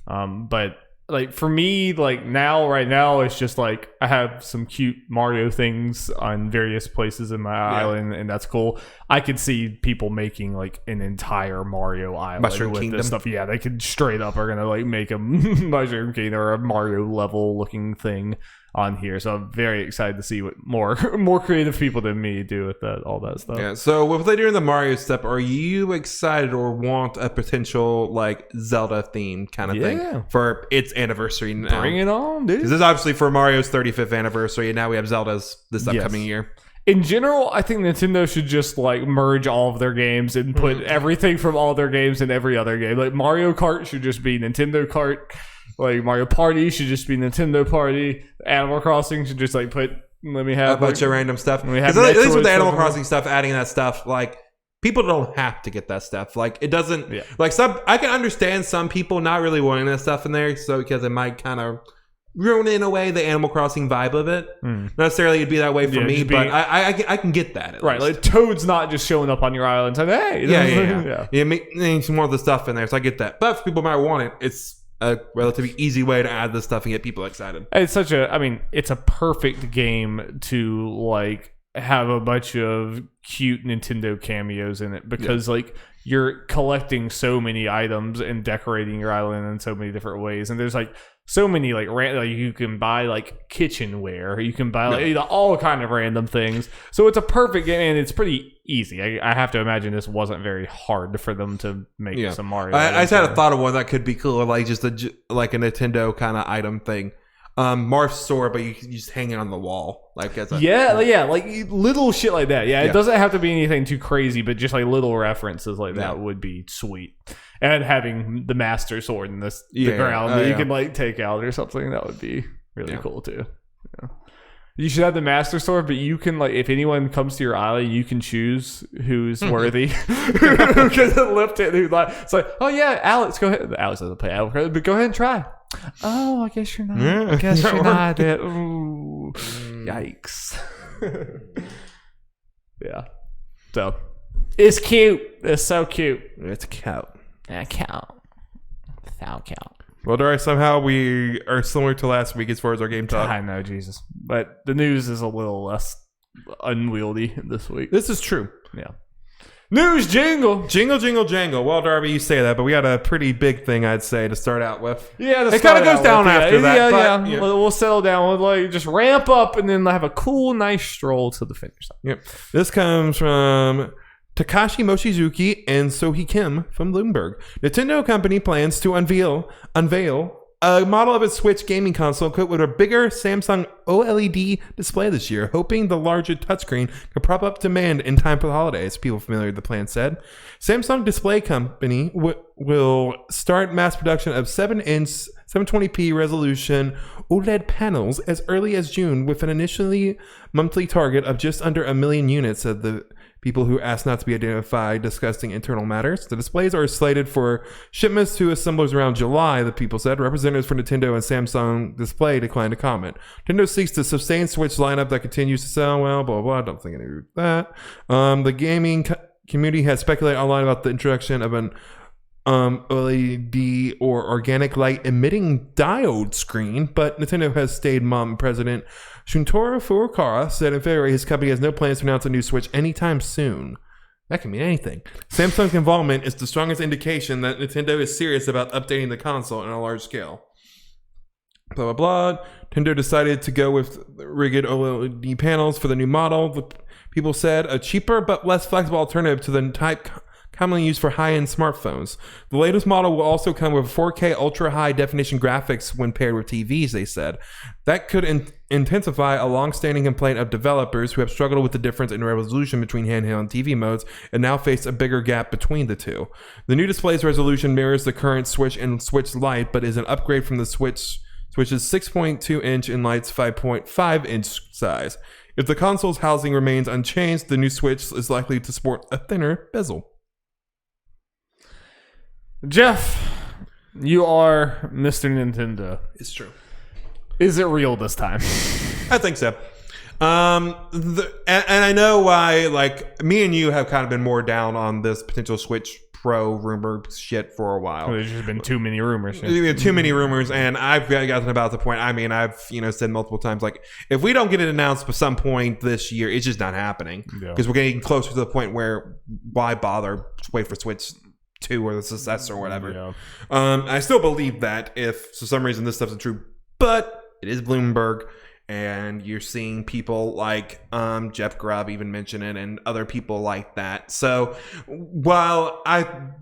But like for me, like right now it's just like I have some cute Mario things on various places in my island, and that's cool. I could see people making like an entire Mario island Mushroom with Kingdom. This stuff. Yeah, they could straight up are gonna like make a Mushroom Kingdom or a Mario level looking thing on here. So I'm very excited to see what more creative people than me do with all that stuff. Yeah. So what they do in the Mario stuff, are you excited or want a potential like Zelda theme kind of thing for its anniversary now? Bring it on, dude. This is obviously for Mario's 35th anniversary, and now we have Zelda's this upcoming year. In general, I think Nintendo should just like merge all of their games and put everything from all their games in every other game. Like Mario Kart should just be Nintendo Kart. Like Mario Party should just be Nintendo Party. Animal Crossing should just like let me have a bunch of random stuff. At least with the Animal Crossing stuff, adding that stuff, like people don't have to get that stuff. Like it doesn't like I can understand some people not really wanting that stuff in there, so because it might kind of ruin in a way the Animal Crossing vibe of it. Not necessarily it'd be that way for me, but I can get that. Right, least. Like Toad's not just showing up on your island saying, "Hey, yeah, make some more of the stuff in there." So I get that, but if people might want it, it's a relatively easy way to add this stuff and get people excited. It's it's a perfect game to like have a bunch of cute Nintendo cameos in it because like you're collecting so many items and decorating your island in so many different ways, and there's like so many like you can buy like kitchenware, you can buy like all kind of random things. So it's a perfect game, and it's pretty easy. I have to imagine this wasn't very hard for them to make some Mario. I just had a thought of one that could be cool, like just a Nintendo kind of item thing. Marth's sword, but you just hang it on the wall, like as a like little shit like that. Yeah, it doesn't have to be anything too crazy, but just like little references like that would be sweet. And having the Master Sword in the ground that you can like take out or something, that would be really cool too. Yeah. You should have the Master Sword, but you can like if anyone comes to your island, you can choose who's worthy. Who can lift it? It's like, oh yeah, Alex, go ahead. Alex doesn't play Alex, but go ahead and try. Oh, I guess you're not. Yeah, I guess you're not. Ooh, yikes. Yeah. So it's cute. It's so cute. It's cute. Count. Well, Darby, somehow we are similar to last week as far as our game talk. I know, Jesus. But the news is a little less unwieldy this week. This is true. Yeah. News jingle. Jingle, jingle, jangle. Well, Darby, you say that, but we got a pretty big thing, I'd say, to start out with. Yeah, it kind of goes down after that. Yeah. We'll settle down. We'll like just ramp up and then have a cool, nice stroll to the finish line. Yep. This comes from Takashi Mochizuki and Sohee Kim from Bloomberg. Nintendo company plans to unveil a model of its Switch gaming console equipped with a bigger Samsung OLED display this year, hoping the larger touchscreen could prop up demand in time for the holidays, people familiar with the plan said. Samsung Display Company will start mass production of 7-inch 720p resolution OLED panels as early as June, with an initially monthly target of just under 1 million units, said the people who asked not to be identified, discussing internal matters. The displays are slated for shipments to assemblers around July, the people said. Representatives for Nintendo and Samsung Display declined to comment. Nintendo seeks to sustain Switch lineup that continues to sell well, blah, blah, blah. I don't think any of that. The gaming community has speculated online about the introduction of an OLED or organic light emitting diode screen, but Nintendo has stayed mum. President Shuntaro Furukawa said in February his company has no plans to announce a new Switch anytime soon. That can mean anything. Samsung's involvement is the strongest indication that Nintendo is serious about updating the console on a large scale. Blah, blah, blah. Nintendo decided to go with rigid OLED panels for the new model. The people said a cheaper but less flexible alternative to the type commonly used for high-end smartphones. The latest model will also come with 4K ultra-high definition graphics when paired with TVs, they said. That could intensify a long-standing complaint of developers who have struggled with the difference in resolution between handheld and TV modes and now face a bigger gap between the two. The new display's resolution mirrors the current Switch and Switch Lite, but is an upgrade from the Switch's 6.2-inch and Lite's 5.5-inch size. If the console's housing remains unchanged, the new Switch is likely to sport a thinner bezel. Jeff, you are Mr. Nintendo. It's true. Is it real this time? I think so. And I know why, like, me and you have kind of been more down on this potential Switch Pro rumor shit for a while. There's just been too many rumors. Too many rumors, and I've gotten about the point. I mean, I've said multiple times, like, if we don't get it announced by some point this year, it's just not happening. Because we're getting closer to the point where why bother? Just wait for Switch 2 or the successor or whatever. Yeah. I still believe that if for some reason this stuff's true, but it is Bloomberg, and you're seeing people like Jeff Grubb even mention it, and other people like that. So while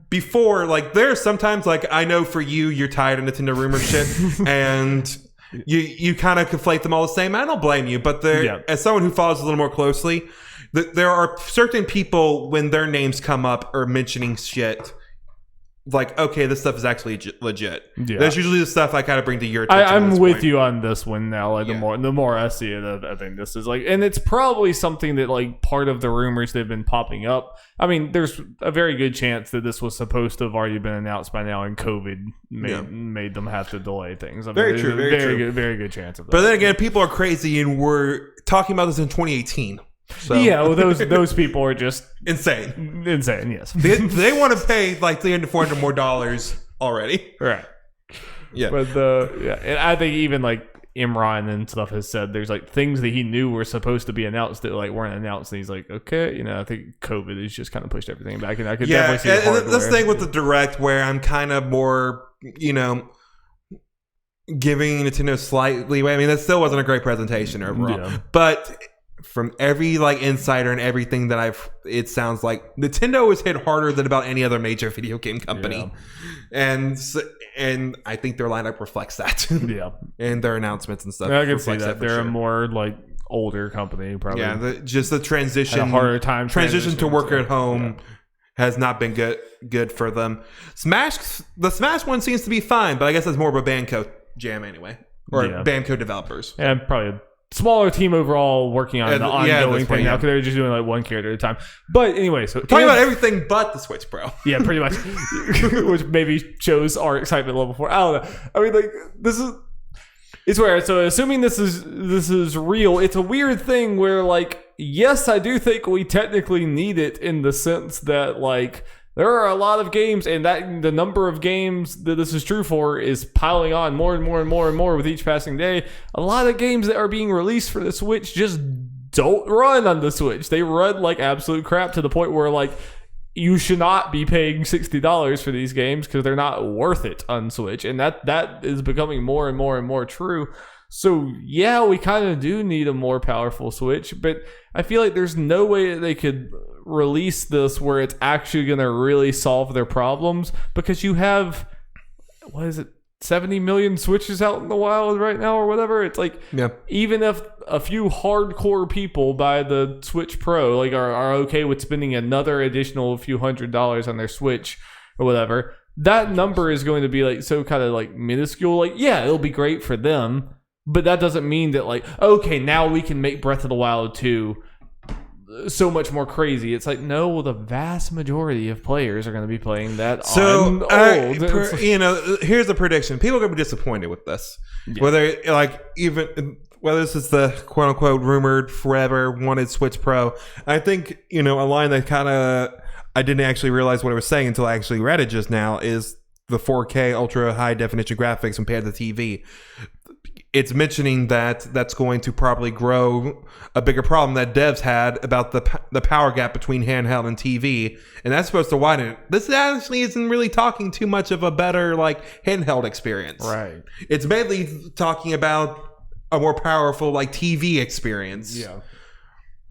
there's sometimes, like, I know for you're tired of Nintendo rumor shit, and you kind of conflate them all the same. I don't blame you, but as someone who follows a little more closely, there are certain people when their names come up or mentioning shit, like, okay, this stuff is actually legit. Yeah. That's usually the stuff I kind of bring to your attention. I'm with you on this one now. Like, the more I see it, I think this is like, and it's probably something that, like, part of the rumors that have been popping up. I mean, there's a very good chance that this was supposed to have already been announced by now, and COVID made them have to delay things. I mean, very true. Very good chance of that. But then again, people are crazy, and we're talking about this in 2018. So. Yeah, well, those people are just insane. Yes, they want to pay like $300-400 more already. Right. Yeah, but and I think even like Imran and stuff has said there's like things that he knew were supposed to be announced that like weren't announced, and he's like, okay, I think COVID has just kind of pushed everything back, and I could definitely see the and this thing with the Direct where I'm kind of more, giving Nintendo slight leeway. I mean, that still wasn't a great presentation overall, but from every like insider and everything that it sounds like Nintendo is hit harder than about any other major video game company, and I think their lineup reflects that. And their announcements and stuff. I can see that they're a more like older company, probably. Yeah, the transition, had a harder time transition to work at home has not been good for them. The Smash one seems to be fine, but I guess that's more of a Bamco jam anyway, or Bamco developers, and probably smaller team overall working on the ongoing thing now, because they're just doing like one character at a time. But anyway, so talking about everything but the Switch Pro. Yeah, pretty much. Which maybe shows our excitement level 4. I don't know. I mean, like, it's weird. So assuming this is real, it's a weird thing where, like, yes, I do think we technically need it in the sense that, like, there are a lot of games, and that the number of games that this is true for is piling on more and more and more and more with each passing day. A lot of games that are being released for the Switch just don't run on the Switch. They run like absolute crap, to the point where, like, you should not be paying $60 for these games because they're not worth it on Switch. And that is becoming more and more and more true. So yeah, we kind of do need a more powerful Switch, but I feel like there's no way that they could release this where it's actually going to really solve their problems, because you have, what is it, 70 million Switches out in the wild right now or whatever. It's like, even if a few hardcore people buy the Switch Pro, like are okay with spending another additional few $100s on their Switch or whatever, that number is going to be like so kind of like minuscule. Like, yeah, it'll be great for them, but that doesn't mean that like, okay, now we can make Breath of the Wild 2 so much more crazy. It's like, no, the vast majority of players are going to be playing that on old. Here's a prediction. People are going to be disappointed with this. Yeah. Whether this is the quote unquote rumored forever wanted Switch Pro. I think, a line that kind of I didn't actually realize what it was saying until I actually read it just now is the 4K ultra high definition graphics compared to the TV. It's mentioning that that's going to probably grow a bigger problem that devs had about the power gap between handheld and TV, and that's supposed to widen it. This actually isn't really talking too much of a better like handheld experience. Right. It's mainly talking about a more powerful like TV experience. Yeah.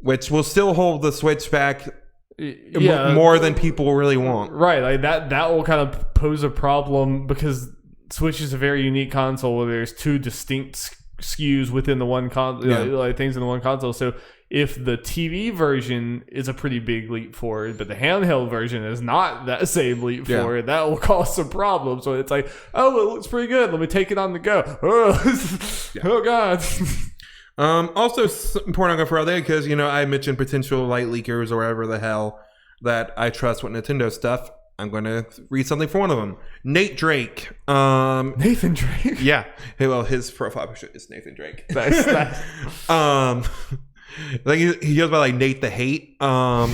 Which will still hold the Switch back more than people really want. Right. Like that will kind of pose a problem because Switch is a very unique console where there's two distinct SKUs within the one console, like things in the one console. So if the TV version is a pretty big leap forward, but the handheld version is not that same leap forward, that will cause some problems. So it's like, oh, it looks pretty good. Let me take it on the go. Oh God. Also, it's important to go further because I mentioned potential light leakers or whatever the hell that I trust with Nintendo stuff. I'm going to read something from one of them. Nate Drake. Nathan Drake? Yeah. Well, his profile picture is Nathan Drake. Nice. Like he goes by like Nate the Hate. Yeah,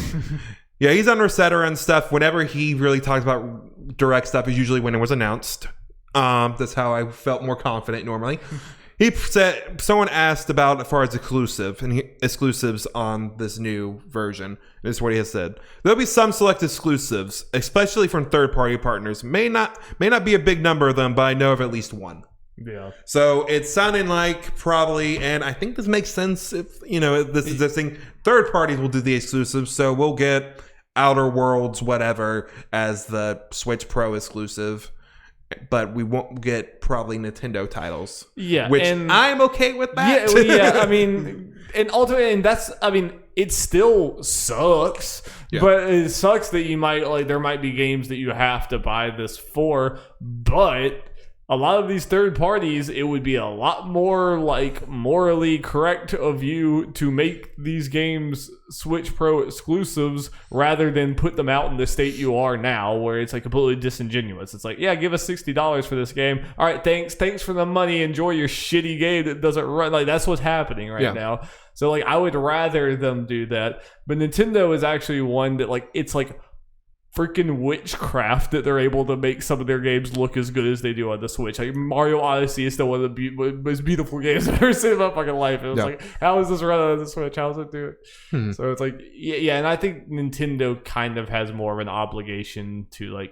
he's on Rosetta and stuff. Whenever he really talks about direct stuff is usually when it was announced. That's how I felt more confident normally. He said someone asked about as far as exclusives on this new version. This is what he has said. There'll be some select exclusives, especially from third-party partners. May not be a big number of them, but I know of at least one. Yeah. So it's sounding like probably, and I think this makes sense if this is this thing. Third parties will do the exclusives, so we'll get Outer Worlds, whatever, as the Switch Pro exclusive. But we won't get probably Nintendo titles. Yeah. Which I'm okay with that. Yeah, I mean, and ultimately, it still sucks. Yeah. But it sucks that you might, there might be games that you have to buy this for. But a lot of these third parties, it would be a lot more, morally correct of you to make these games Switch Pro exclusives rather than put them out in the state you are now, where it's, completely disingenuous. It's like, yeah, give us $60 for this game. All right, thanks for the money. Enjoy your shitty game that doesn't run. That's what's happening right now. So, I would rather them do that. But Nintendo is actually one that, it's freaking witchcraft that they're able to make some of their games look as good as they do on the Switch. Mario Odyssey is still one of the most beautiful games I've ever seen in my fucking life. It was how is this run on the Switch? How does it do it? So it's and I think Nintendo kind of has more of an obligation to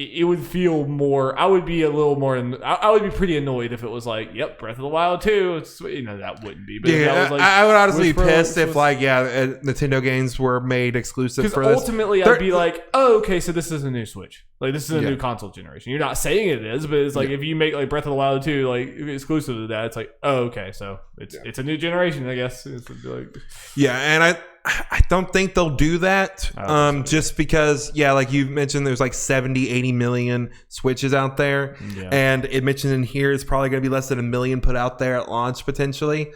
it would feel more. I would be a little more. I would be pretty annoyed if it was yep, Breath of the Wild 2. It's, that wouldn't be. But that was I would honestly be pissed if Nintendo games were made exclusive for this. Ultimately, I'd be oh, okay, so this is a new Switch. This is a new console generation. You're not saying it is, but it's if you make Breath of the Wild 2 exclusive to that, it's oh, okay, so it's a new generation, I guess. It's and I don't think they'll do that. Just because, like you mentioned, there's 70, 80 million Switches out there. Yeah. And it mentioned in here it's probably going to be less than 1 million put out there at launch potentially.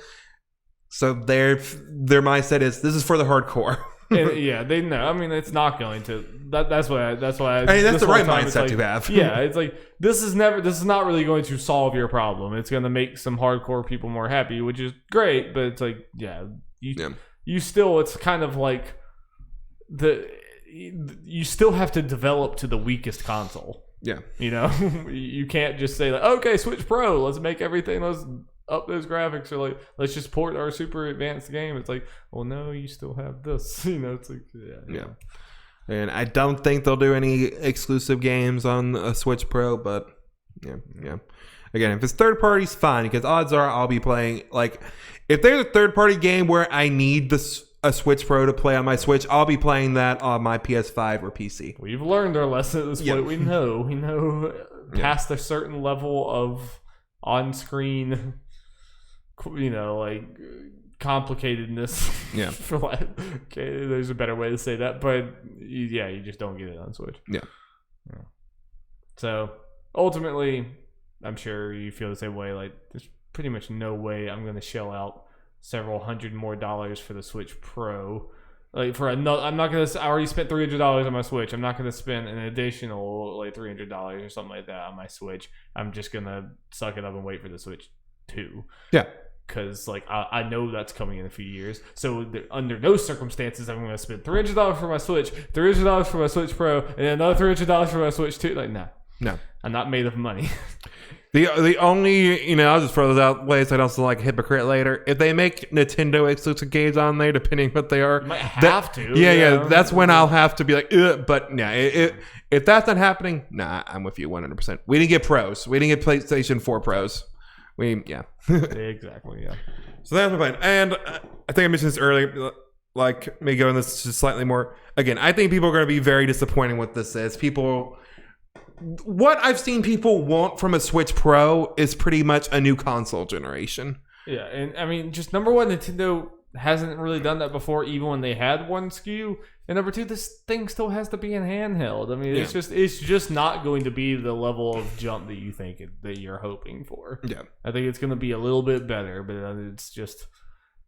So their mindset is this is for the hardcore. And, they know. I mean, it's not going to. That's why. That's the right mindset to have. Yeah, it's this is not really going to solve your problem. It's going to make some hardcore people more happy, which is great. But it's you still, it's kind of you still have to develop to the weakest console. Yeah. You can't just say okay, Switch Pro, let's make everything, let's up those graphics, or let's just port our super advanced game. It's well, no, you still have this. It's yeah. And I don't think they'll do any exclusive games on a Switch Pro, but yeah. Again, if it's third parties, fine, because odds are I'll be playing if there's a third party game where I need a Switch Pro to play on my Switch, I'll be playing that on my PS5 or PC. We've learned our lesson at this point. We know past a certain level of on-screen, like complicatedness. Yeah. For like, okay, there's a better way to say that, but you just don't get it on Switch. Yeah. So ultimately, I'm sure you feel the same way. Like, there's pretty much no way I'm going to shell out several $100 more for the Switch Pro. Like, I'm not going to. I already spent $300 on my Switch. I'm not going to spend an additional like $300 or something like that on my Switch. I'm just going to suck it up and wait for the Switch 2. Yeah. Because like I know that's coming in a few years, so under no circumstances I'm going to spend $300 for my Switch, $300 for my Switch Pro, and another $300 for my Switch 2. Like, no, I'm not made of money. The only, I'll just throw those out ways I don't sound like a hypocrite later. If they make Nintendo exclusive games on there, depending what they are, you might have to. Yeah. That's when I'll have to be like, ugh. But yeah, if that's not happening, nah, I'm with you 100%. We didn't get pros. We didn't get PlayStation 4 pros. Exactly, yeah. So that's my plan. And I think I mentioned this earlier, like me going this just slightly more. Again, I think people are going to be very disappointed with this is. What I've seen people want from a Switch Pro is pretty much a new console generation. Yeah, and I mean, just number one, Nintendo hasn't really done that before, even when they had one SKU. And number two, this thing still has to be in handheld. I mean, it's just not going to be the level of jump that you think that you're hoping for. Yeah, I think it's going to be a little bit better, but it's just.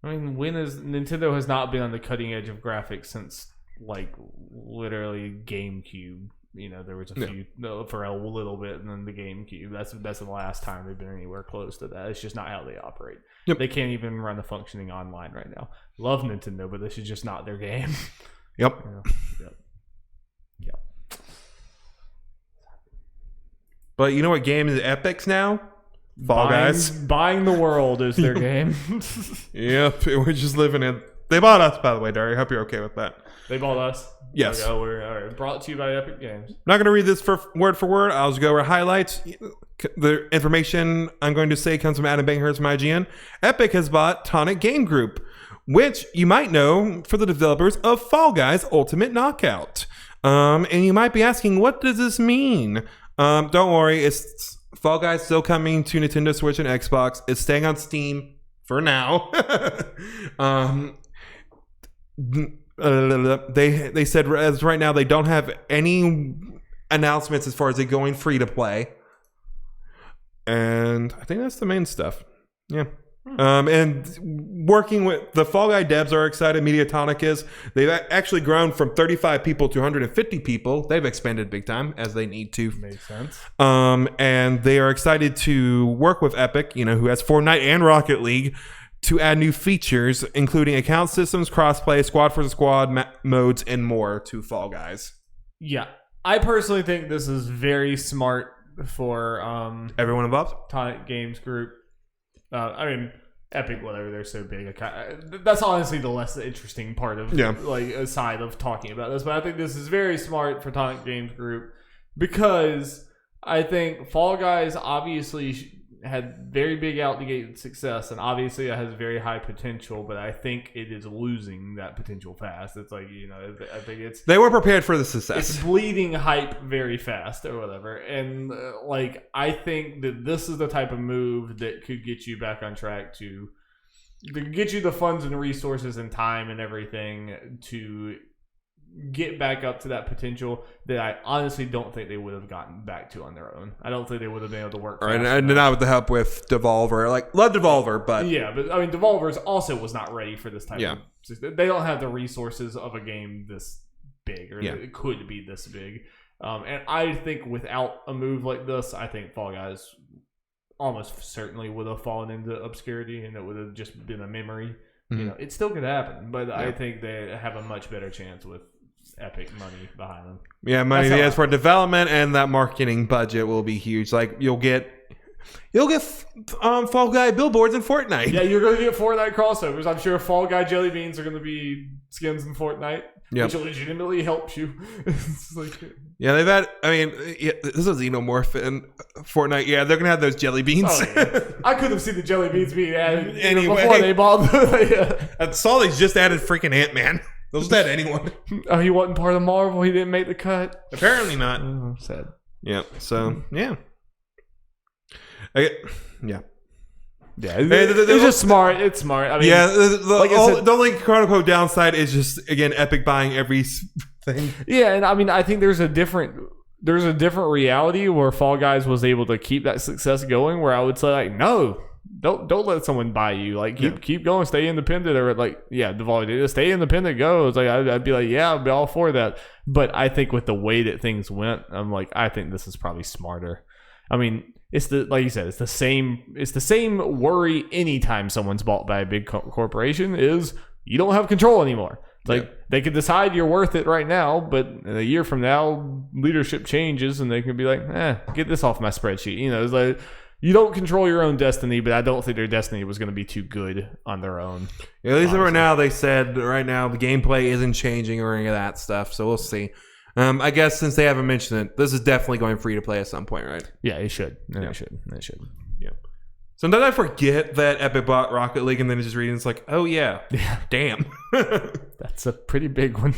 I mean, Nintendo has not been on the cutting edge of graphics since like literally GameCube. There was a few for a little bit, and then the GameCube. That's the last time they've been anywhere close to that. It's just not how they operate. Yep. They can't even run a functioning online right now. Love Nintendo, but this is just not their game. Yep. Yep. But you know what game is Epic's now? Fall Guys. Buying the world is their game. Yep. We're just living in. They bought us, by the way, Darby. I hope you're okay with that. They bought us. Yes. All right. Brought to you by Epic Games. I'm not going to read this for word. I'll just go over highlights. The information I'm going to say comes from Adam Banghurst from IGN. Epic has bought Tonic Game Group, which you might know for the developers of Fall Guys Ultimate Knockout. And you might be asking, what does this mean? Don't worry. It's Fall Guys still coming to Nintendo Switch and Xbox. It's staying on Steam for now. They said as right now they don't have any announcements as far as it going free to play, and I think that's the main stuff. Yeah. And working with the Fall Guy devs are excited. Mediatonic is. They've actually grown from 35 people to 150 people. They've expanded big time as they need to. Makes sense. And they are excited to work with Epic, who has Fortnite and Rocket League, to add new features, including account systems, crossplay, squad versus squad modes, and more to Fall Guys. Yeah. I personally think this is very smart for everyone involved. Tonic Games Group. I mean, Epic, whatever, they're so big. That's honestly the less interesting part of, aside of talking about this. But I think this is very smart for Tonic Games Group because I think Fall Guys obviously had very big out-the-gate success, and obviously it has very high potential, but I think it is losing that potential fast. It's like, I think it's... They were prepared for the success. It's bleeding hype very fast or whatever, and I think that this is the type of move that could get you back on track to get you the funds and resources and time and everything to get back up to that potential that I honestly don't think they would have gotten back to on their own. I don't think they would have been able to work. Right, and not with the help with Devolver. Love Devolver, but but I mean, Devolver's also was not ready for this type of. They don't have the resources of a game this big, or it could be this big. And I think without a move like this, I think Fall Guys almost certainly would have fallen into obscurity, and it would have just been a memory. Mm-hmm. It still could happen, but I think they have a much better chance with Epic money behind them. Yeah, money as for development, and that marketing budget will be huge. Like you'll get Fall Guy billboards in Fortnite. Yeah, you're going to get Fortnite crossovers. I'm sure Fall Guy jelly beans are going to be skins in Fortnite, which legitimately helps you. They've had. I mean, this is Xenomorph in Fortnite. Yeah, they're going to have those jelly beans. Oh, yeah. I could have seen the jelly beans being added before they bought them. I saw they just added freaking Ant-Man. They'll add anyone. Oh, he wasn't part of Marvel? He didn't make the cut? Apparently not. Oh, sad. Yeah. So, yeah. Yeah. Yeah, it's just smart. It's smart. I mean, yeah, the only quote unquote downside is just again Epic buying every thing. Yeah, and I mean, I think there's a different reality where Fall Guys was able to keep that success going. Where I would say like, no, don't let someone buy you. Like keep going, stay independent, or like Devolver, stay independent. Go. It's like I'd be like, yeah, I'd be all for that. But I think with the way that things went, I'm like, I think this is probably smarter. I mean. It's like you said, it's the same worry anytime someone's bought by a big corporation is you don't have control anymore. It's like they could decide you're worth it right now, but a year from now, leadership changes and they can be like, get this off my spreadsheet. It's like you don't control your own destiny, but I don't think their destiny was going to be too good on their own. At least right now, they said right now the gameplay isn't changing or any of that stuff, so we'll see. I guess since they haven't mentioned it, this is definitely going free to play at some point, right? Yeah, it should. It should. Yeah. Sometimes I forget that Epic bought Rocket League, and then it's just reading. It's like, oh yeah, damn. That's a pretty big one.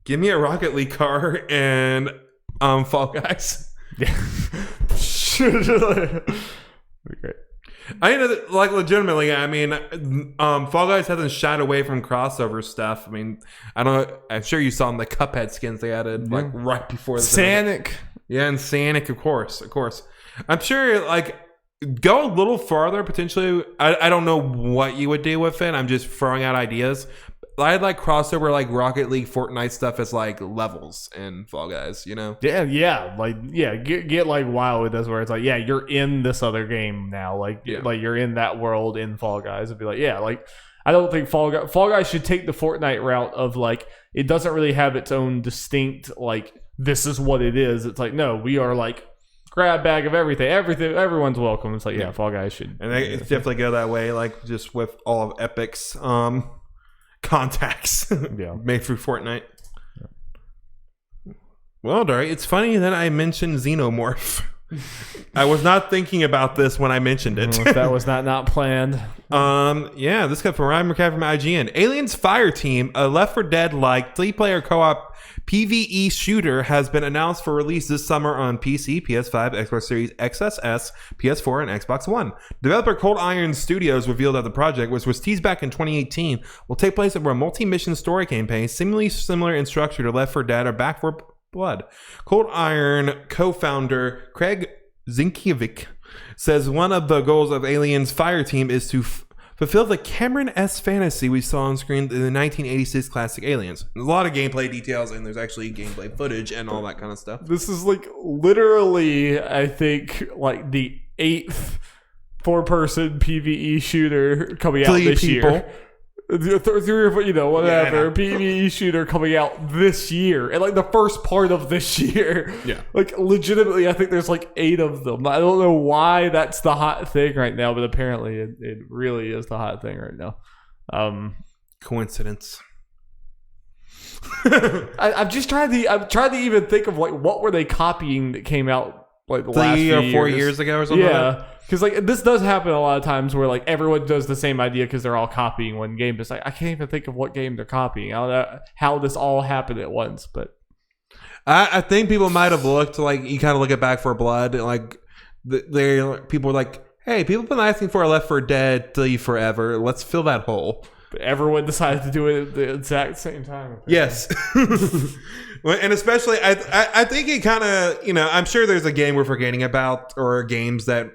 Give me a Rocket League car and Fall Guys. Yeah. That'd be great. I know that, like, legitimately, I mean, Fall Guys hasn't shied away from crossover stuff. I mean, I'm sure you saw in the Cuphead skins they added, like, right before the Sonic. Yeah, and Sonic, of course. I'm sure, like, go a little farther, potentially. I don't know what you would do with it. I'm just throwing out ideas. I'd like crossover, like Rocket League, Fortnite stuff as like levels in Fall Guys, Yeah, like get like wild with this, where it's like, you're in this other game now, like you're in that world in Fall Guys. It'd be like, like I don't think Fall Guys should take the Fortnite route of like it doesn't really have its own distinct like this is what it is. It's like no, we are like grab bag of everything, everyone's welcome. It's like Fall Guys should, and it's definitely go that way, like just with all of Epic's contacts made through Fortnite. Well, Darby, it's funny that I mentioned Xenomorph. I was not thinking about this when I mentioned it. That was not planned. This got from Ryan McCaffrey from IGN. Aliens Fireteam, a Left 4 Dead-like 3-player co-op PvE shooter, has been announced for release this summer on PC, PS5, Xbox Series XSS, PS4, and Xbox One. Developer Cold Iron Studios revealed that the project, which was teased back in 2018, will take place over a multi-mission story campaign seemingly similar in structure to Left 4 Dead or Back 4 Blood. Cold Iron co-founder Craig Zinkiewicz says one of the goals of Aliens Fireteam is to fulfill the Cameron-esque fantasy we saw on screen in the 1986 classic Aliens. There's a lot of gameplay details, and there's actually gameplay footage and all that kind of stuff. This is like literally, I think, like the 8th 4-person PvE shooter coming out this year. 3 or 4, whatever PvE shooter coming out this year, and like the first part of this year. Yeah, like legitimately, I think there's like 8 of them. I don't know why that's the hot thing right now, but apparently it really is the hot thing right now. Coincidence. I've tried to even think of like what were they copying that came out like the last 3 or 4 years ago or something. Yeah. Because like this does happen a lot of times where like everyone does the same idea because they're all copying one game. But it's like I can't even think of what game they're copying. I don't know how this all happened at once. But I think people might have looked like you kind of look at Back 4 Blood and like people were like, hey, people have been asking for a Left 4 Dead 3 forever. Let's fill that hole. But everyone decided to do it at the exact same time. Apparently. Yes. And especially, I think it kind of, I'm sure there's a game we're forgetting about or games that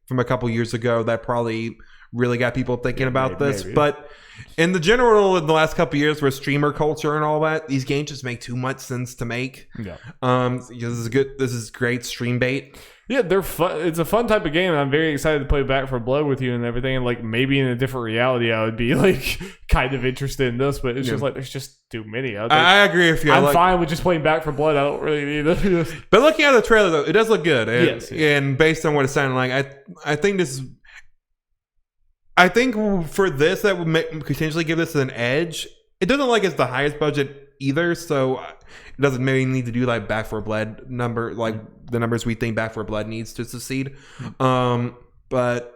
from a couple years ago that probably really got people thinking about this. Maybe. But in the last couple years with streamer culture and all that, these games just make too much sense to make. Yeah. This is great stream bait. Yeah, they're fun. It's a fun type of game, and I'm very excited to play Back 4 Blood with you and everything. And like maybe in a different reality, I would be like kind of interested in this, but it's just like there's just too many. I agree with you. I'm fine with just playing Back 4 Blood. I don't really need this. But looking at the trailer, though, it does look good. And, yes. And based on what it sounded like, I think this. I think for this, that would potentially give this an edge. It doesn't like it's the highest budget either, so it doesn't maybe need to do like Back 4 Blood number, like the numbers we think Back 4 Blood needs to succeed. But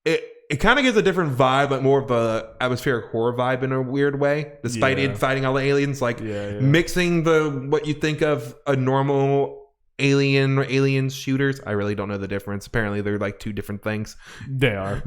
it kind of gives a different vibe, like more of a atmospheric horror vibe in a weird way, despite it fighting all the aliens, like mixing what you think of a normal alien shooters. I really don't know the difference. Apparently, they're like two different things. They are.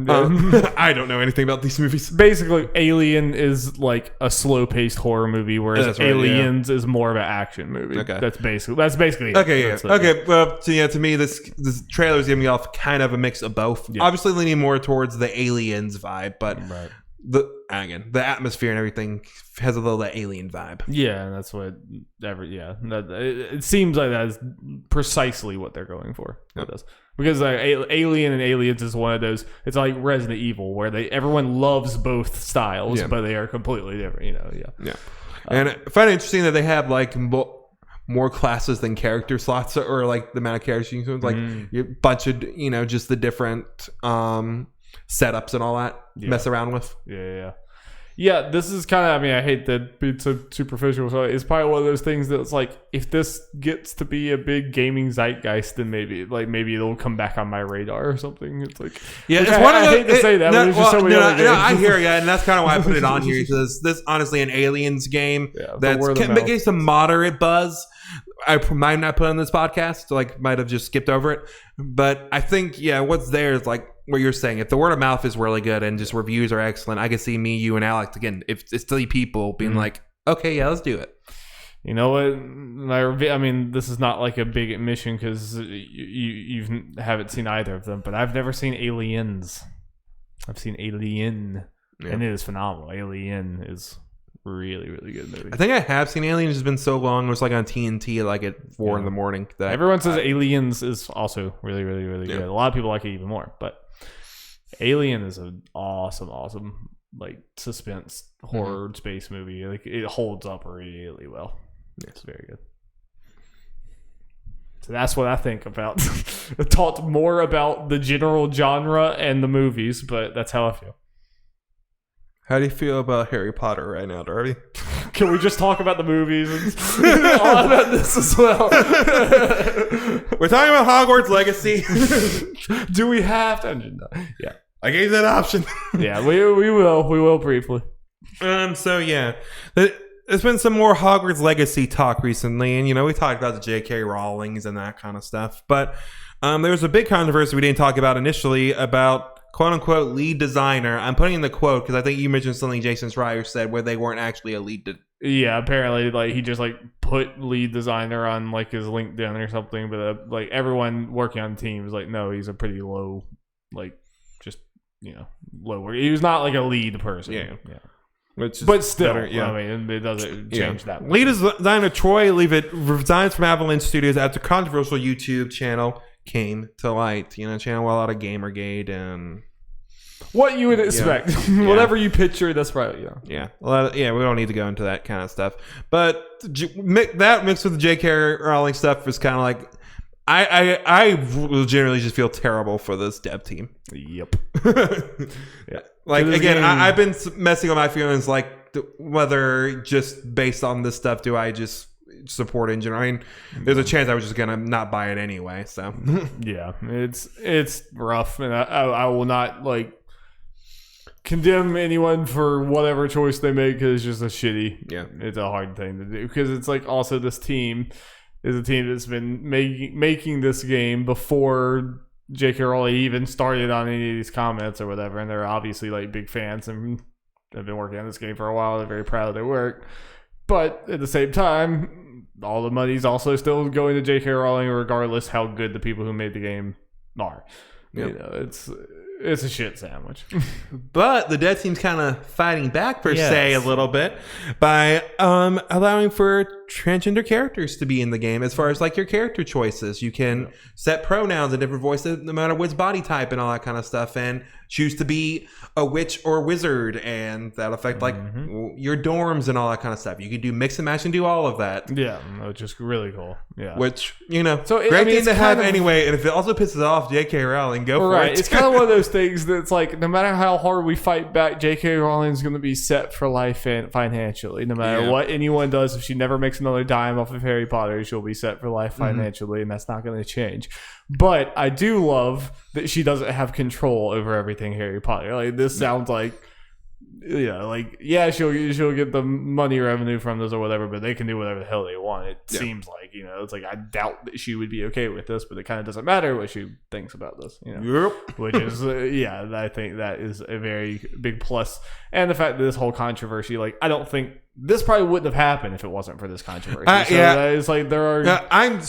I don't know anything about these movies. Basically, Alien is like a slow-paced horror movie, whereas Aliens is more of an action movie. Okay, that's basically it. Okay, yeah. Okay, well, so yeah, to me, this trailer is giving me off kind of a mix of both. Yeah. Obviously, leaning more towards the Aliens vibe, but the atmosphere and everything has a little that alien vibe. Yeah, and that's what it seems like that is precisely what they're going for. Yep. It does. Because Alien and Aliens is one of those, it's like Resident Evil where everyone loves both styles, but they are completely different, Yeah. And I find it interesting that they have like more classes than character slots, or like the amount of characters you can like a bunch of just the different setups and all that mess around with. Yeah, this is kind of, I hate that being so superficial, so it's probably one of those things that's like, if this gets to be a big gaming zeitgeist, then maybe it'll come back on my radar or something. It's like, it's one of I hate to say that, but there's just so many other games. I hear you, and that's kind of why I put it on here, because this honestly an Aliens game that's getting some moderate buzz. I might not put on this podcast, like might have just skipped over it, but I think what's there is like what you're saying. If the word of mouth is really good and just reviews are excellent, I can see me, you, and Alex again. If it's 3 people being like, okay, let's do it. You know what? This is not like a big admission because you haven't seen either of them, but I've never seen Aliens. I've seen Alien, and it is phenomenal. Alien is really, really good movie. I think I have seen Aliens. It's been so long. It was like on TNT, like at 4 in the morning. Everyone says Aliens is also really, really, really good. A lot of people like it even more, but Alien is an awesome like suspense horror space movie. Like it holds up really well. It's very good. So that's what I think about. I talked more about the general genre and the movies, but that's how I feel. How do you feel about Harry Potter right now, Darby? Can we just talk about the movies and all about this as well? We're talking about Hogwarts Legacy. Do we have to? Yeah. I gave that option. Yeah, we will. We will briefly. So yeah. There's been some more Hogwarts Legacy talk recently, and we talked about the J.K. Rowlings and that kind of stuff. But there was a big controversy we didn't talk about initially about quote-unquote lead designer. I'm putting in the quote because I think you mentioned something Jason Schreier said where they weren't actually a lead. Yeah, apparently, like he just like put lead designer on like his LinkedIn or something, but like everyone working on the team was like, no, he's a pretty low, like just lower. He was not like a lead person. Yeah. But still, better, it doesn't change that much. Lead designer Troy Leavitt resigns from Avalanche Studios after controversial YouTube channel came to light. Channel with a lot of Gamergate and what you would expect. Whatever you picture, that's right. Yeah. We don't need to go into that kind of stuff. But that mixed with the J.K. Rowling stuff was kind of like, I generally just feel terrible for this dev team. Yep. Yeah. Like again, I've been messing with my feelings, like whether just based on this stuff, do I just support in general? There's a chance I was just gonna not buy it anyway. So yeah, it's rough, and I will not like condemn anyone for whatever choice they make because it's just a shitty. Yeah, it's a hard thing to do because it's like also this team is a team that's been making this game before J.K. Rowling even started on any of these comments or whatever, and they're obviously like big fans and have been working on this game for a while. They're very proud of their work, but at the same time, all the money's also still going to J.K. Rowling, regardless how good the people who made the game are. Yep. It's a shit sandwich. But the dev team's kind of fighting back se a little bit by allowing for transgender characters to be in the game. As far as like your character choices, you can set pronouns and different voices no matter which body type and all that kind of stuff, and choose to be a witch or wizard, and that'll affect like your dorms and all that kind of stuff. You can do mix and match and do all of that. Yeah, which is really cool. Yeah, which so great thing to have anyway. And if it also pisses off J.K. Rowling, go for it. It's kind of one of those things that's like, no matter how hard we fight back, J.K. Rowling's going to be set for life and financially. No matter what anyone does, if she never makes another dime off of Harry Potter, she'll be set for life financially, and that's not going to change. But I do love that she doesn't have control over everything Harry Potter. Like this sounds like she'll get the money revenue from this or whatever, but they can do whatever the hell they want. It seems like, it's like I doubt that she would be okay with this, but it kind of doesn't matter what she thinks about this, which is I think that is a very big plus. And the fact that this whole controversy, like, I don't think this probably wouldn't have happened if it wasn't for this controversy. It's like there are. I'm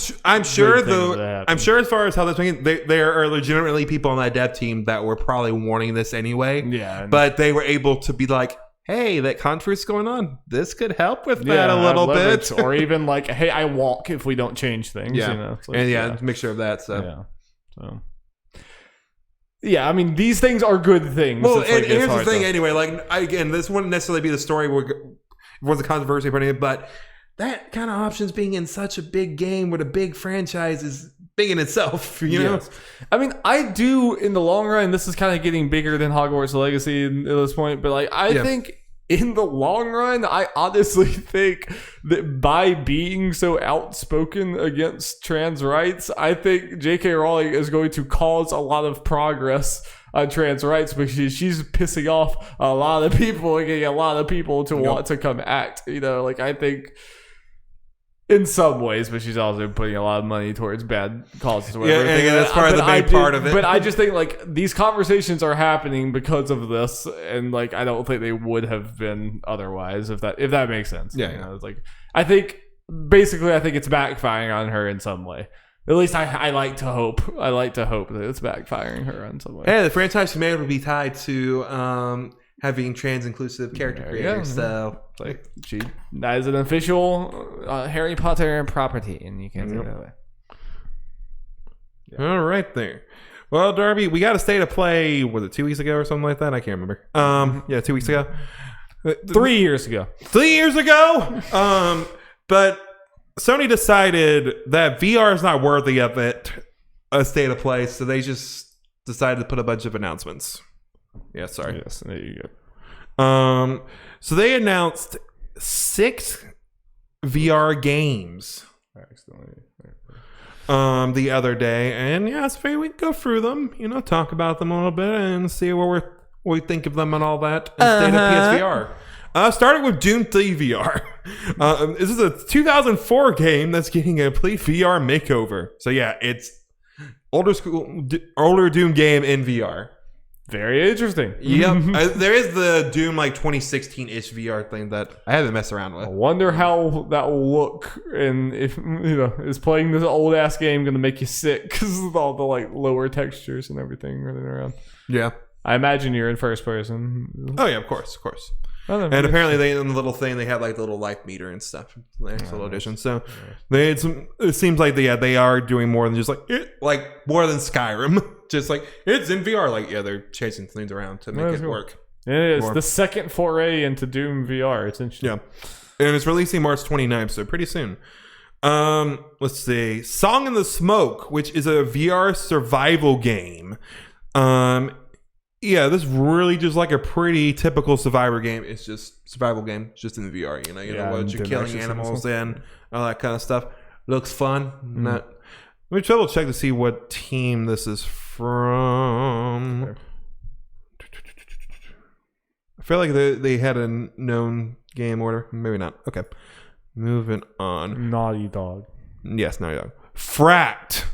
sure though. I'm sure as far as how this went, there are legitimately people on that dev team that were probably warning this anyway. Yeah, but they were able to be like, "Hey, that controversy going on. This could help with that a little bit," or even like, "Hey, I walk if we don't change things." Yeah, like, make sure of that. So. Yeah, I mean, these things are good things. Well, and here's the thing anyway. Like, again, this wouldn't necessarily be the story where was a controversy about it, but that kind of options being in such a big game with a big franchise is big in itself, you know? I mean, I do in the long run, this is kind of getting bigger than Hogwarts Legacy at this point, but like, I think in the long run, I honestly think that by being so outspoken against trans rights, I think J.K. Rowling is going to cause a lot of progress on trans rights because she's pissing off a lot of people and getting a lot of people to want to come act. Like, I think in some ways, but she's also putting a lot of money towards bad causes. Yeah, that's part of the big part of it. But I just think like these conversations are happening because of this, and like I don't think they would have been otherwise if that makes sense. It's like I think it's backfiring on her in some way. At least I like to hope. I like to hope that it's backfiring her in some way. Yeah, the franchise may be tied to having trans-inclusive character creators. So, like, that is an official Harry Potter property, and you can't say that way. All right, there. Well, Darby, we got a state of play. Was it 2 weeks ago or something like that? I can't remember. 2 weeks ago. 3 years ago. 3 years ago. But Sony decided that VR is not worthy of it, a state of play, so they just decided to put a bunch of announcements. Yeah, sorry. Yes, there you go. So they announced 6 VR games the other day, and it's fair we can go through them, talk about them a little bit and see what we think of them and all that in state of PSVR. Starting with Doom 3 VR. This is a 2004 game that's getting a complete VR makeover. So it's older Doom game in VR. Very interesting. Yep. There is the Doom like 2016-ish VR thing that I haven't messed around with. I wonder how that will look, and if is playing this old ass game going to make you sick because of all the like lower textures and everything running around. Yeah. I imagine you're in first person. Oh yeah, of course. And apparently they in the little thing they have like the little life meter and stuff. Next little addition. So they had some. It seems like they are doing more than just like more than Skyrim. Just like it's in VR. Like they're chasing things around to make it work. It is the second foray into Doom VR. It's interesting. Yeah, and it's releasing March 29th, so pretty soon. Let's see, Song in the Smoke, which is a VR survival game. Yeah, this is really just like a pretty typical Survivor game. It's just survival game, just in the VR. You know what you're killing animals and all that kind of stuff. Looks fun. Let me double check to see what team this is from. Okay. I feel like they had a known game order. Maybe not. Okay, moving on. Naughty Dog. Yes, Naughty Dog. Fracked.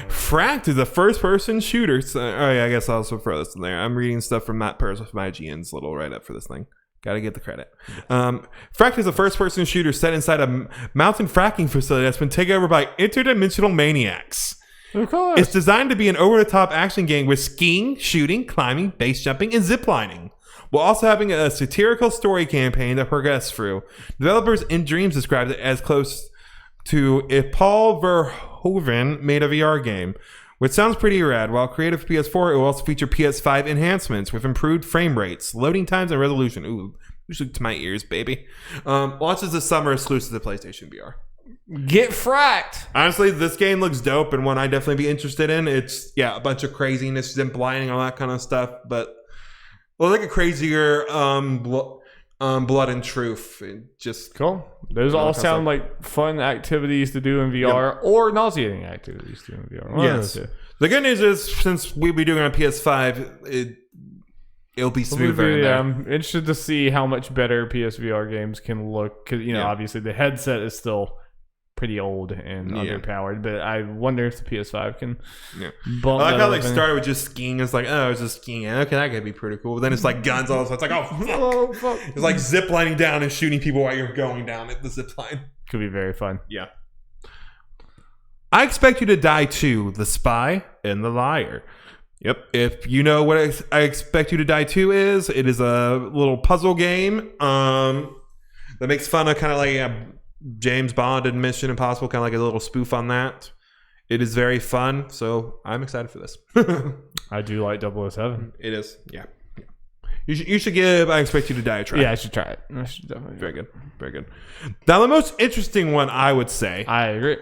Fracked is a first-person shooter. So, I guess I'll also throw this in there. I'm reading stuff from Matt Purse with my IGN's little write-up for this thing. Gotta get the credit. Fracked is a first-person shooter set inside a mountain fracking facility that's been taken over by interdimensional maniacs. Of course. It's designed to be an over-the-top action game with skiing, shooting, climbing, base jumping, and ziplining, while also having a satirical story campaign to progress through. Developers in Dreams described it as close to if Paul Verhoeven made a VR game, which sounds pretty rad. While created for PS4, it will also feature PS5 enhancements with improved frame rates, loading times, and resolution. Ooh, music to my ears, baby. Launches this summer exclusive to PlayStation VR. Get fracked. Honestly, this game looks dope and one I'd definitely be interested in. It's, a bunch of craziness, zip lining, all that kind of stuff, but like a crazier Blood and Truth. Just cool. Those all sound like fun activities to do in VR or nauseating activities to do in VR. Yes. The good news is, since we'll be doing it on PS5, it'll be smoother. Yeah, I'm interested to see how much better PSVR games can look. Because obviously the headset is still pretty old and underpowered, but I wonder if the PS5 can bump. I like how they started with just skiing. It's like, oh, it's just skiing. Okay, that could be pretty cool. But then it's like guns all. So it's like, oh fuck. It's like zip lining down and shooting people while you're going down at the zip line. Could be very fun. Yeah. I Expect You to Die 2, The Spy and the Liar. Yep. If you know what I Expect You to Die 2 is, it is a little puzzle game that makes fun of kind of like James Bond and Mission Impossible, kind of like a little spoof on that. It is very fun, so I'm excited for this. I do like 007. It is, yeah. You should give I Expect You to Die a try. Yeah, I should try it. I should definitely. Very good. Very good. Now, the most interesting one, I would say. I agree.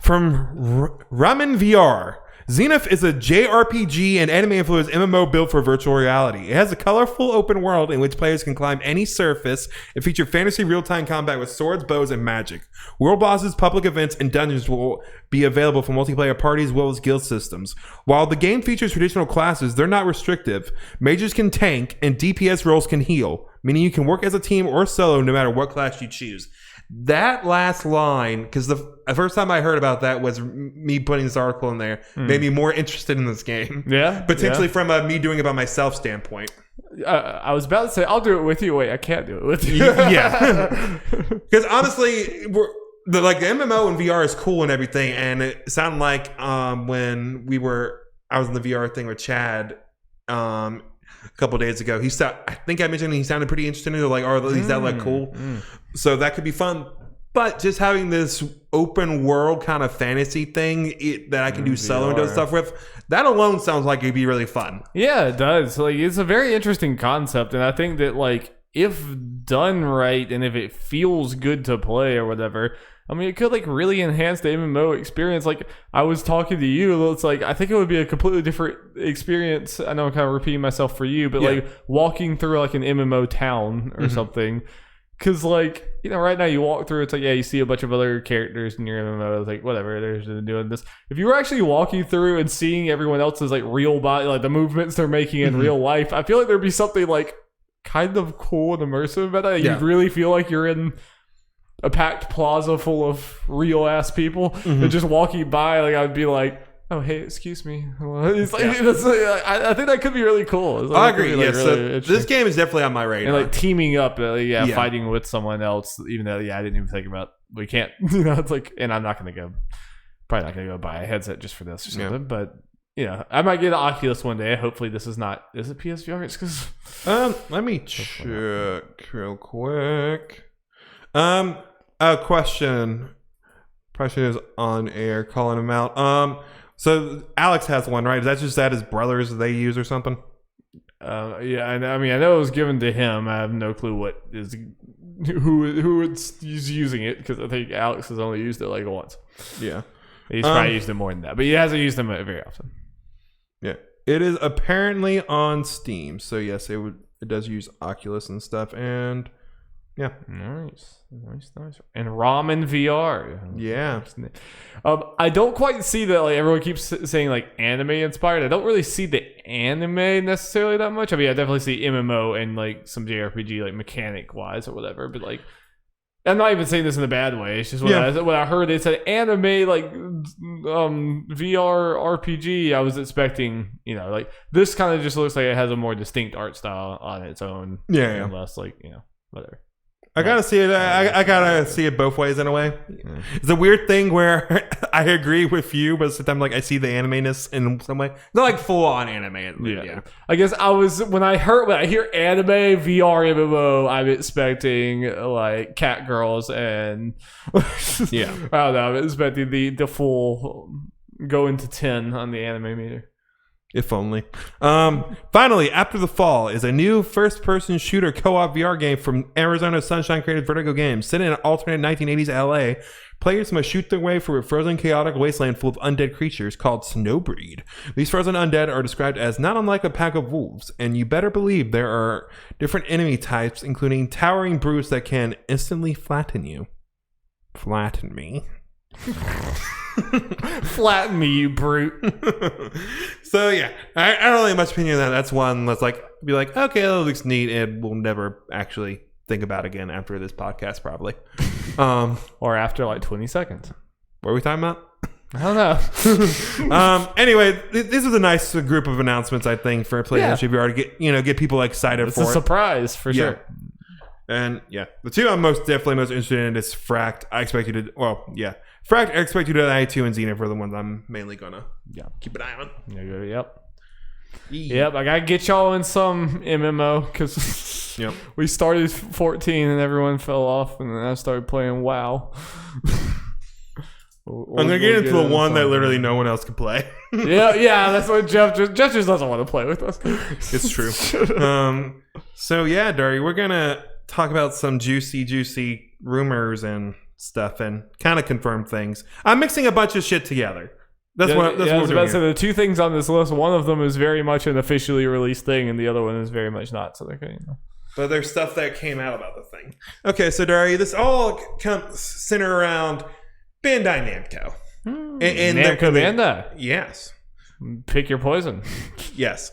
From Ramen VR. Zenith is a JRPG and anime-influenced MMO built for virtual reality. It has a colorful open world in which players can climb any surface and feature fantasy real-time combat with swords, bows, and magic. World bosses, public events, and dungeons will be available for multiplayer parties as well as guild systems. While the game features traditional classes, they're not restrictive. Mages can tank, and DPS roles can heal, meaning you can work as a team or solo no matter what class you choose. That last line, because the first time I heard about that was me putting this article in there, made me more interested in this game. Yeah. Potentially from a me doing it by myself standpoint. I was about to say, I'll do it with you. Wait, I can't do it with you. Yeah. Because honestly, the MMO and VR is cool and everything. And it sounded like when I was in the VR thing with Chad, a couple days ago, I think I mentioned he sounded pretty interesting. Like, oh, these that look cool. So that could be fun. But just having this open world kind of fantasy thing that I can do solo and do stuff with, that alone sounds like it'd be really fun. Yeah, it does. Like, it's a very interesting concept, and I think that like if done right and if it feels good to play or whatever, I mean, it could like really enhance the MMO experience. Like I was talking to you, it's like I think it would be a completely different experience. I know I'm kind of repeating myself for you, but like walking through like an MMO town or something. Because, like, right now you walk through, it's like, yeah, you see a bunch of other characters in your MMO. It's like, whatever, they're just doing this. If you were actually walking through and seeing everyone else's, like, real body, like, the movements they're making in real life, I feel like there'd be something, like, kind of cool and immersive about that. You'd really feel like you're in a packed plaza full of real-ass people. And just walking by, like, I'd be like, oh, hey, excuse me. It's like, I think that could be really cool. Like, I agree. Really, so this game is definitely on my radar. And like teaming up, fighting with someone else, even though, I didn't even think about, we can't, it's like, and I'm probably not going to go buy a headset just for this or something, but, I might get an Oculus one day. Hopefully this is it PSVR? It's because... let me check real quick. A question is on air, calling him out. So Alex has one, right? Is that just that his brothers they use or something? Yeah, I mean, I know it was given to him. I have no clue who is using it because I think Alex has only used it like once. Yeah, he's probably used it more than that, but he hasn't used them very often. Yeah, it is apparently on Steam, so yes, it does use Oculus and stuff, and yeah, nice. And Ramen VR. Yeah. I don't quite see that. Like everyone keeps saying, like anime inspired. I don't really see the anime necessarily that much. I mean, I definitely see MMO and like some JRPG, like mechanic wise or whatever. But like, I'm not even saying this in a bad way. It's just what I heard. It said anime, like VR RPG. I was expecting, like this kind of just looks like it has a more distinct art style on its own. Yeah. And less like whatever. I gotta see it. I gotta see it both ways in a way. Yeah. It's a weird thing where I agree with you, but sometimes like I see the anime-ness in some way. Not like full on anime. Yeah. I guess when I hear anime VR MMO, I'm expecting like cat girls and yeah. I don't know. I'm expecting the full go into 10 on the anime meter. If only. Finally, After the Fall is a new first-person shooter co-op VR game from Arizona Sunshine created Vertigo Games. Set in an alternate 1980s LA, players must shoot their way through a frozen, chaotic wasteland full of undead creatures called Snowbreed. These frozen undead are described as not unlike a pack of wolves, and you better believe there are different enemy types, including towering brutes that can instantly flatten you. Flatten me. Flatten me, you brute. So yeah, I don't really have much opinion on that. That's one that's like be like, okay, that looks neat, and we'll never actually think about again after this podcast, probably. Or after like 20 seconds. What are we talking about? I don't know. Anyway, this is a nice group of announcements, I think, for PlayStation VR to get people excited it's for it. It's a surprise for sure. And yeah, the two I'm definitely most interested in is Fract. Fract, I expect you to I2 and Xena for the ones I'm mainly gonna keep an eye on. Yep, I gotta get y'all in some MMO because we started 14 and everyone fell off, and then I started playing WoW. I'm gonna get into the one that literally no one else can play. yeah, that's what Jeff just doesn't want to play with us. It's true. So yeah, Darby, we're gonna talk about some juicy rumors and stuff and kind of confirm things. I'm mixing a bunch of shit together. That's what I was about to say. here. The two things on this list, one of them is very much an officially released thing, and the other one is very much not. So they're But there's stuff that came out about the thing. Okay, so Darby, this all comes center around Bandai Namco. And Namco Bandai. Yes. Pick your poison. Yes.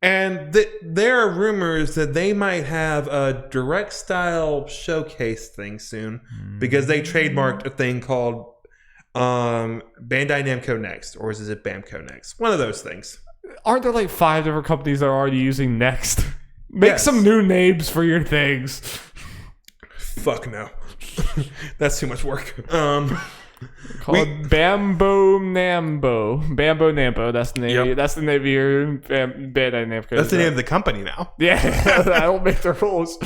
And there are rumors that they might have a direct style showcase thing soon because they trademarked a thing called Bandai Namco Next, or is it Bamco Next? One of those things. Aren't there like 5 different companies that are already using Next? Make some new names for your things. Fuck no. That's too much work. Called Bambo Nambo. That's the name. Yep. That's the name of your Bandai Namco. That's the name of the company now. Yeah, I don't make the rules.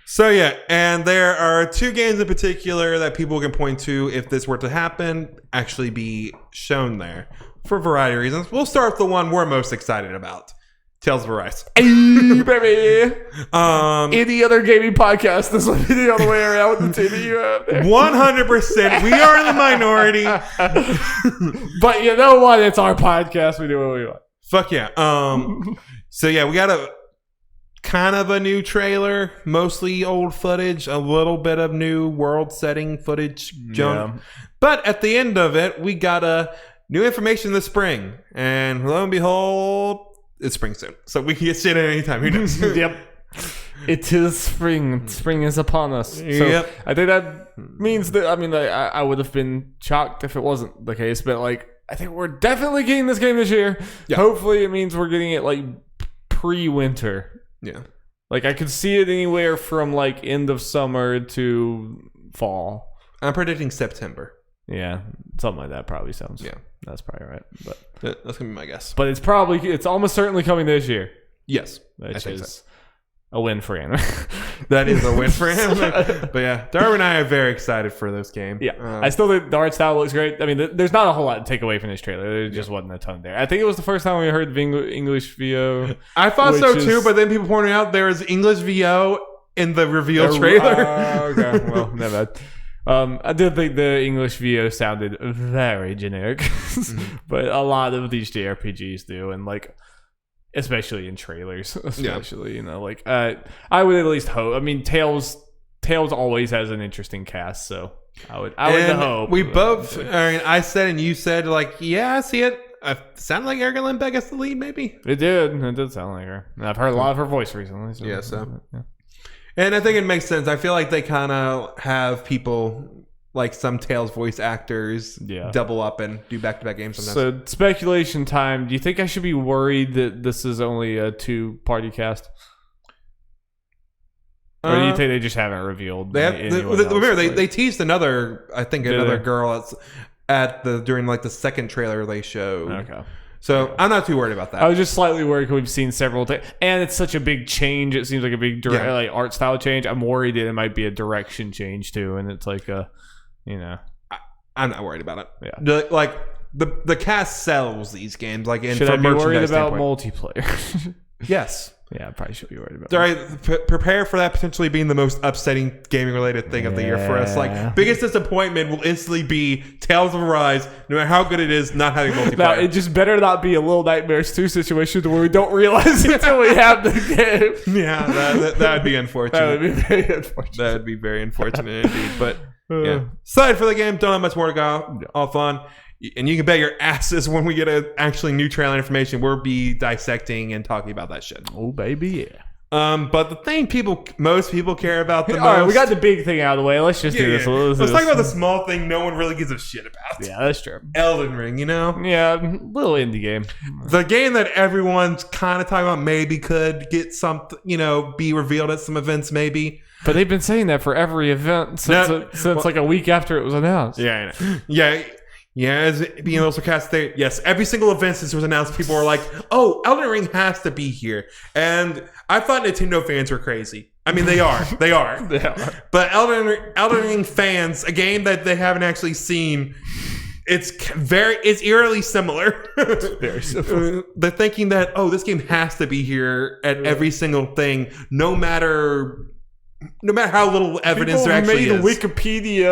So yeah, and there are 2 games in particular that people can point to if this were to happen, actually be shown there for a variety of reasons. We'll start with the one we're most excited about. Tales of Arise. Hey, baby. Any other gaming podcast, this will be the other way around with the TV you have there. 100%. We are in the minority. But you know what? It's our podcast. We do what we want. Fuck yeah. So yeah, we got a kind of a new trailer, mostly old footage, a little bit of new world setting footage. But at the end of it, we got a new information this spring. And lo and behold, it's spring soon, so we can get shit at any time. Who knows? Yep. It is spring. Spring is upon us. So yep. I think that means that, I would have been shocked if it wasn't the case, but I think we're definitely getting this game this year. Yep. Hopefully it means we're getting it pre-winter. Yeah. I could see it anywhere from end of summer to fall. I'm predicting September. Yeah, something like that probably sounds. Yeah, that's probably right. But that's gonna be my guess. But it's almost certainly coming this year. Yes, which is a win for anime. That is a win for anime. But yeah, Darby and I are very excited for this game. Yeah, I still think the art style looks great. There's not a whole lot to take away from this trailer. There just wasn't a ton there. I think it was the first time we heard the English VO. I thought so too, but then people pointed out there is English VO in the reveal trailer. Okay, well, never bad. I did think the English VO sounded very generic, but a lot of these JRPGs do, and especially in trailers, especially I would at least hope. Tales always has an interesting cast, so I would hope. We both. I said and you said yeah, I see it. Sounded like Erika Lindbeck as the lead, maybe. It did sound like her. And I've heard a lot of her voice recently. So, yeah. And I think it makes sense. I feel like they kind of have people some Tales voice actors double up and do back-to-back games sometimes. So speculation time. Do you think I should be worried that this is only a 2-party cast? Or do you think they just haven't revealed? Remember, they teased another girl during the second trailer they showed. Okay. So I'm not too worried about that. I was just slightly worried because we've seen several and it's such a big change. It seems like a big art style change. I'm worried that it might be a direction change too, and it's I'm not worried about it. Yeah, the cast sells these games. Should I be worried about multiplayer? Yes. Yeah, I probably should be worried about that. Prepare for that potentially being the most upsetting gaming-related thing of the year for us. Biggest disappointment will instantly be Tales of Arise, no matter how good it is, not having multiplayer. Now, it just better not be a Little Nightmares 2 situation where we don't realize it until we have the game. Yeah, that would be unfortunate. That would be very unfortunate. That would be very unfortunate indeed. But Excited for the game. Don't have much more to go. All fun. And you can bet your asses when we get actually new trailer information, we'll be dissecting and talking about that shit. Oh, baby, yeah. But the thing most people care about the most. All right, we got the big thing out of the way. Let's just do this. Let's talk about the small thing no one really gives a shit about. Yeah, that's true. Elden Ring, Yeah, little indie game. The game that everyone's kind of talking about maybe could get something, be revealed at some events maybe. But they've been saying that for every event since like a week after it was announced. Yeah, I know. Yeah, as being a little sarcastic, yes, every single event since it was announced, people were like, oh, Elden Ring has to be here. And I thought Nintendo fans were crazy. I mean, they are. They are. But Elden Ring fans, a game that they haven't actually seen, it's eerily similar. Very similar. They're thinking that, oh, this game has to be here at every single thing, no matter how little evidence there actually is. Wikipedia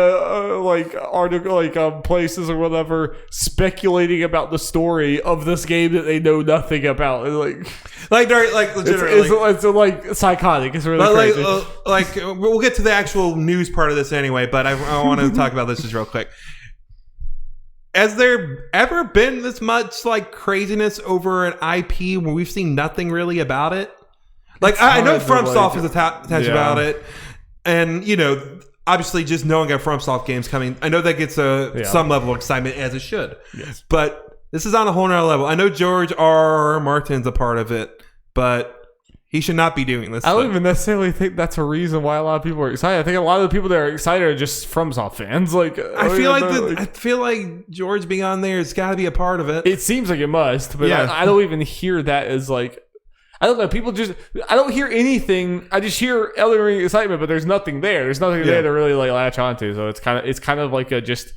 article, places or whatever, speculating about the story of this game that they know nothing about. Legitimately, it's psychotic. It's really crazy. We'll get to the actual news part of this anyway. But I want to talk about this just real quick. Has there ever been this much craziness over an IP where we've seen nothing really about it? I know FromSoft is attached about it, and obviously just knowing a FromSoft game's coming, I know that gets some level of excitement, as it should. Yes. But this is on a whole nother level. I know George R. Martin's a part of it, but he should not be doing this. I don't even necessarily think that's a reason why a lot of people are excited. I think a lot of the people that are excited are just FromSoft fans. I feel like George being on there has got to be a part of it. It seems like it must, but I don't even hear that as I don't know. People I don't hear anything. I just hear Elden Ring excitement, but there's nothing there. There's nothing there to really latch onto. So it's kind of like a just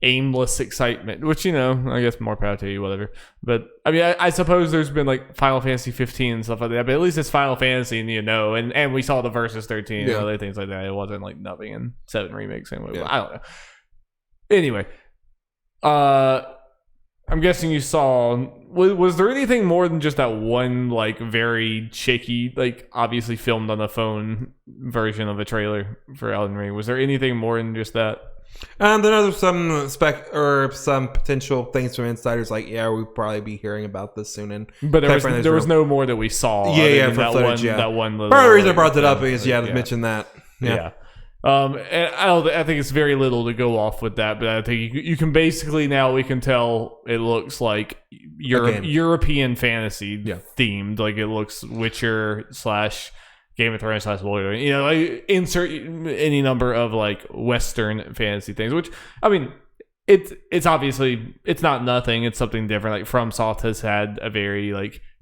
aimless excitement, which I guess more power to you, whatever. But I mean, I suppose there's been Final Fantasy 15 and stuff like that. But at least it's Final Fantasy, and we saw the Versus 13 and other things like that. It wasn't nothing in 7 remakes anyway. I don't know. Anyway, I'm guessing you saw. Was there anything more than just that one very shaky, obviously filmed on the phone version of a trailer for Elden Ring? Was there anything more than just that? Then there's some some potential things from insiders we'll probably be hearing about this soon. But there was no more that we saw. From that footage, one. That one. Part of the reason I brought that up is to mention that. Yeah. And I think it's very little to go off with that, but I think you can basically we can tell it looks like European fantasy themed. It looks Witcher / Game of Thrones / Warrior. Insert any number of Western fantasy things, which I mean, it's obviously it's not nothing. It's something different. FromSoft has had a very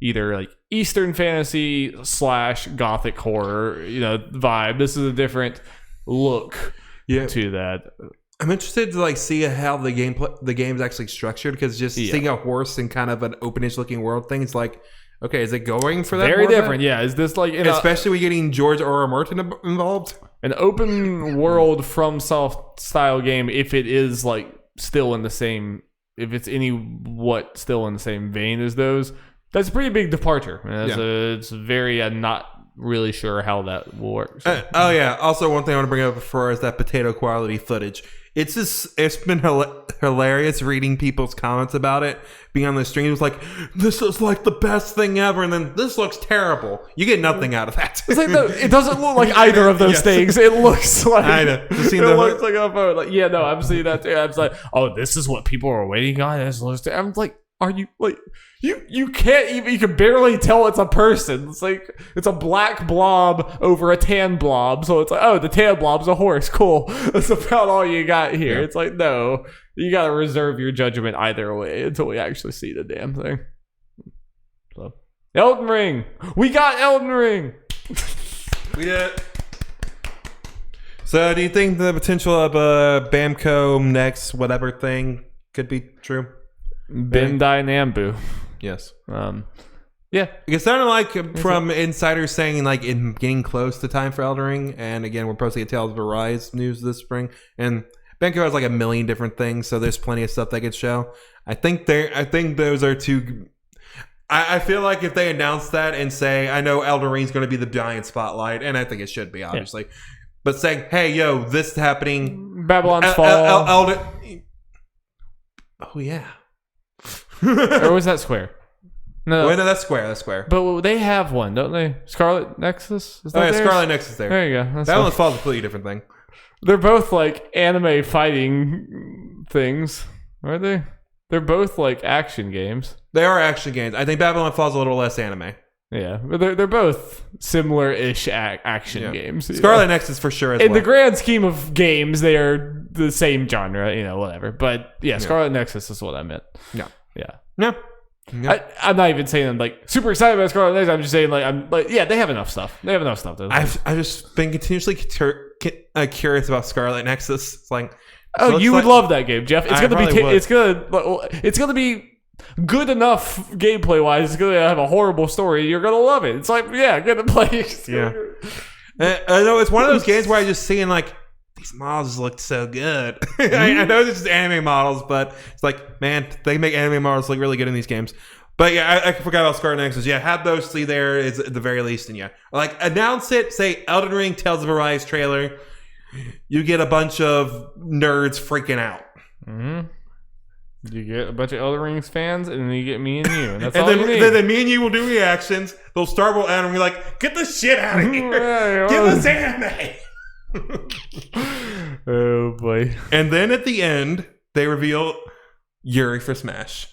either Eastern fantasy / Gothic horror vibe. This is a different look to that. I'm interested to see how the game's actually structured, because just seeing a horse in kind of an openish looking world thing, it's okay, is it going for that? Very different. Is this especially we getting George R. R. Martin involved? An open world FromSoft style game, if it is still in the same, if it's still in the same vein as those, that's a pretty big departure. It's very not really sure how that will work. Also, one thing I want to bring up before is that potato quality footage. It's been hilarious reading people's comments about it, being on the stream. It was this is the best thing ever, and then this looks terrible. You get nothing out of that. It's it doesn't look like either of those things. It looks I know. Looks like a phone. I'm seeing that too. I'm oh, this is what people are waiting on. I'm are you you can't even, you can barely tell it's a person. It's it's a black blob over a tan blob, so it's oh, the tan blob's a horse. Cool. That's about all you got here. It's no, you gotta reserve your judgment either way until we actually see the damn thing. So Elden Ring, we got Elden Ring. We did it. So do you think the potential of Bamco next whatever thing could be true? Bandai Nambu. Yes. It sounded from insiders saying in getting close to time for Elden Ring, and again we're posting a Tales of Arise news this spring, and Bamco has a million different things, so there's plenty of stuff they could show. I think those are two. I feel if they announce that and say, I know Elden Ring's going to be the giant spotlight, and I think it should be obviously. But saying, hey, yo, this is happening. Babylon's Fall. Oh yeah. Or was that Square? No. Wait, no, that's Square. That's Square. But they have one, don't they? Scarlet Nexus? Is that theirs? Scarlet Nexus there. There you go. Babylon's Fall is a completely different thing. They're both like anime fighting things, aren't they? They're both like action games. They are action games. I think Babylon Falls a little less anime. Yeah, but they're both similar-ish action games. Scarlet Nexus for sure. In the grand scheme of games, they are the same genre, whatever. But yeah, Scarlet Nexus is what I meant. Yeah. No. I'm not even saying I'm like super excited about Scarlet Nexus. I'm just saying they have enough stuff. They have enough stuff. I've just been continuously curious about Scarlet Nexus. It's like, you would love that game, Jeff. It's gonna be good enough gameplay wise. It's gonna have a horrible story. You're gonna love it. It's like, get to play. Yeah. I know it's one of those games where I just seeing like these models look so good. I know this is anime models, but it's like, man, they make anime models look really good in these games. But yeah, I forgot about Scarlet Nexus. Yeah, have those three there is at the very least, and like announce it. Say Elden Ring Tales of Arise trailer. You get a bunch of nerds freaking out. Mm-hmm. You get a bunch of Elden Rings fans, and then you get me and you. And that's and all then, you need. Then me and you will do reactions. They'll start with anime. We're like, get the shit out of here. Give us anime. Oh boy. And then at the end, they reveal Yuri for Smash.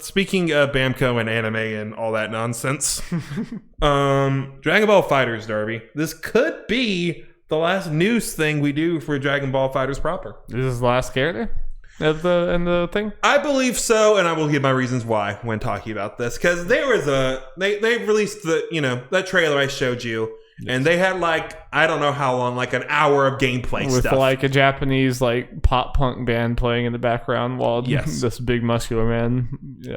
Speaking of Bamco and anime and all that nonsense, Dragon Ball Fighterz, Darby. This could be the last news thing we do for Dragon Ball Fighterz proper. This is the last character in the thing? I believe so, and I will give my reasons why when talking about this. Because there was they released that trailer I showed you. And they had I don't know how long, like an hour of gameplay with stuff. Like a Japanese pop punk band playing in the background while this big muscular man,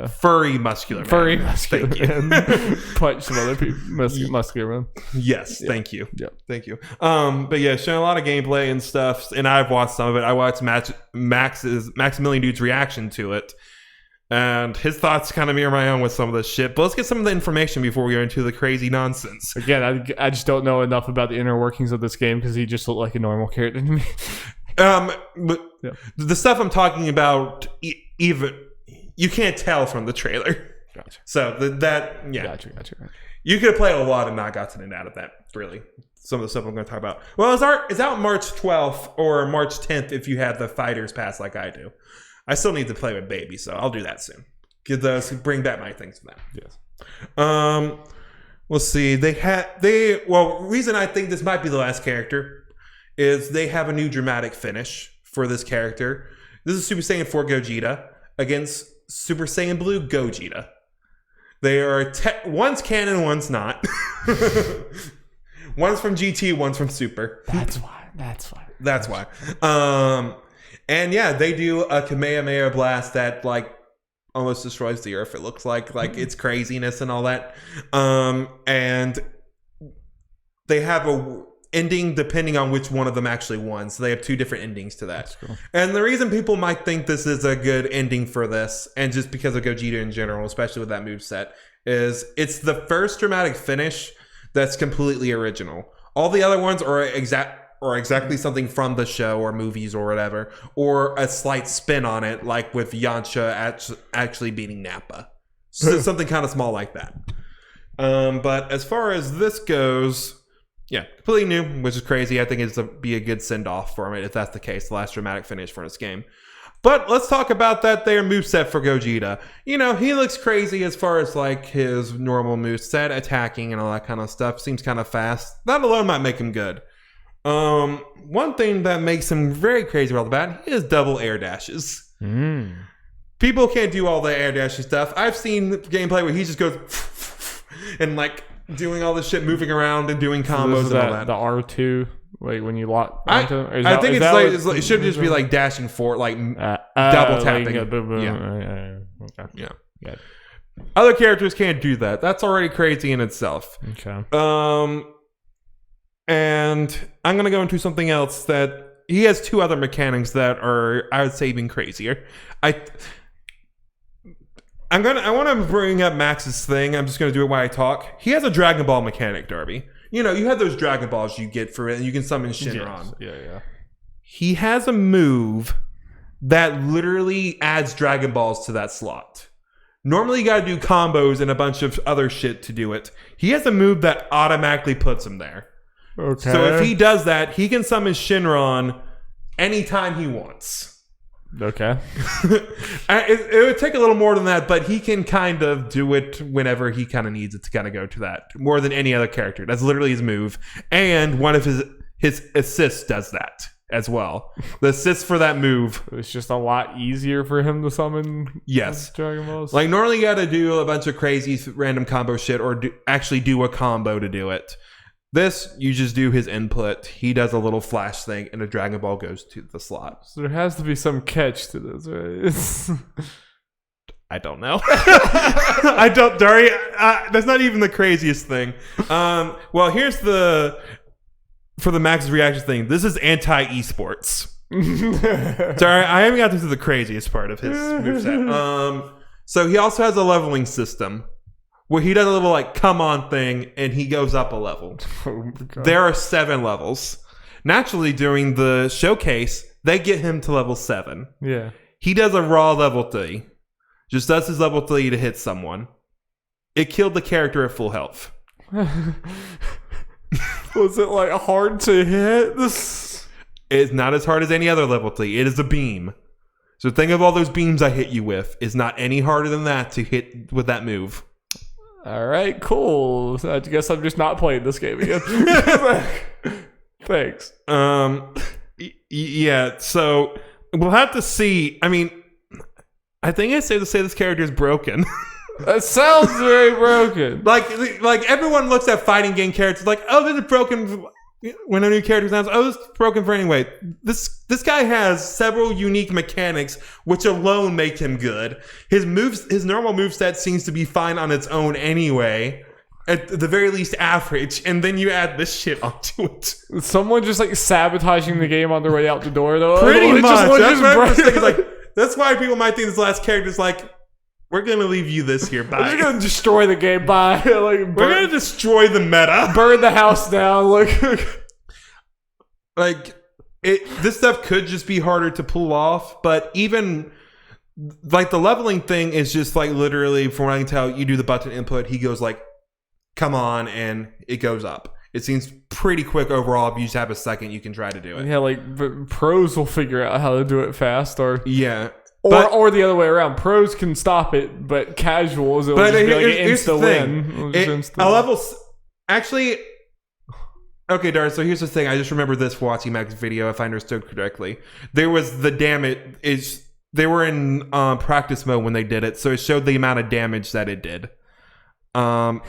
furry muscular man, punch some other people, muscular man. Yes, thank you. Yeah, thank you. But yeah, showing a lot of gameplay and stuff, and I've watched some of it. I watched Maximilian Dude's reaction to it. And his thoughts kind of mirror my own with some of this shit. But let's get some of the information before we go into the crazy nonsense. Again, I just don't know enough about the inner workings of this game because he just looked like a normal character to me. But the stuff I'm talking about, even you can't tell from the trailer. Gotcha. So Gotcha. You could have played a lot and not gotten out of that. Really, some of the stuff I'm going to talk about. Well, it's out March 12th or March 10th if you have the Fighters Pass like I do. I still need to play with Baby, so I'll do that soon. Bring back my things for that. Yes. Let's see. Reason I think this might be the last character is they have a new dramatic finish for this character. This is Super Saiyan 4 Gogeta against Super Saiyan Blue Gogeta. They are one's canon, one's not. One's from GT, one's from Super. That's why. And yeah, they do a Kamehameha blast that almost destroys the earth. It looks like it's craziness and all that. And they have a ending depending on which one of them actually won. So they have two different endings to that. That's cool. And the reason people might think this is a good ending for this, and just because of Gogeta in general, especially with that moveset, is it's the first dramatic finish that's completely original. All the other ones are exactly something from the show or movies or whatever, or a slight spin on it, like with Yamcha actually beating Nappa. So something kind of small like that. But as far as this goes, completely new, which is crazy. I think it's be a good send-off for it if that's the case, the last dramatic finish for this game. But let's talk about that there moveset for Gogeta. He looks crazy as far as his normal moveset, attacking and all that kind of stuff. Seems kind of fast. That alone might make him good. One thing that makes him very crazy right off the bat is double air dashes. People can't do all the air dashing stuff. I've seen gameplay where he just goes and doing all this shit, moving around and doing combos and all that. The R2, when you lock onto him? I think it should just be dashing forward, double tapping. Yeah. Other characters can't do that. That's already crazy in itself. Okay. And I'm going to go into something else that he has two other mechanics that are, I would say, even crazier. I want to bring up Max's thing. I'm just going to do it while I talk. He has a Dragon Ball mechanic, Darby. you have those Dragon Balls you get for it, and you can summon Shinron. Yes. Yeah. He has a move that literally adds Dragon Balls to that slot. Normally, you got to do combos and a bunch of other shit to do it. He has a move that automatically puts him there. Okay. So if he does that, he can summon Shinron anytime he wants. Okay. It would take a little more than that, but he can kind of do it whenever he kind of needs it to kind of go to that. More than any other character. That's literally his move. And one of his assists does that as well. The assist for that move. It's just a lot easier for him to summon Dragon Balls. Like normally you got to do a bunch of crazy random combo shit or actually do a combo to do it. This, you just do his input. He does a little flash thing, and a Dragon Ball goes to the slot. So there has to be some catch to this, right? I don't know. I don't, Dari. That's not even the craziest thing. Well, here's for the Max's reaction thing. This is anti-esports. Sorry, I haven't got to the craziest part of his moveset. So he also has a leveling system, where he does a little come on thing and he goes up a level. Oh there are 7 levels. Naturally, during the showcase, they get him to level 7. Yeah. He does a raw level 3. Just does his level 3 to hit someone. It killed the character at full health. Was it hard to hit? It's not as hard as any other level 3. It is a beam. So think of all those beams I hit you with. It's not any harder than that to hit with that move. All right, cool. I guess I'm just not playing this game again. Thanks. Yeah. So we'll have to see. I mean, I think it's safe to say this character is broken. That sounds very broken. Like everyone looks at fighting game characters like, oh, this is broken. When a new character sounds, oh, this is broken for anyway. This guy has several unique mechanics, which alone make him good. His normal moveset seems to be fine on its own anyway. At the very least, average. And then you add this shit onto it. Someone just sabotaging the game on their way out the door, though. Pretty much. That's why people might think this last character is we're going to leave you this here. Bye. We're going to destroy the game. Bye. We're going to destroy the meta. Burn the house down. This stuff could just be harder to pull off, but even the leveling thing is just literally, from what I can tell, you do the button input, he goes come on, and it goes up. It seems pretty quick overall. If you just have a second, you can try to do it. Yeah, pros will figure out how to do it fast, or or the other way around. Pros can stop it, but casuals, it'll just be an insta win. A level... Actually... Okay, Darn, so here's the thing. I just remember this watching Mac's video, if I understood correctly. There was the damage... They were in practice mode when they did it, so it showed the amount of damage that it did. Over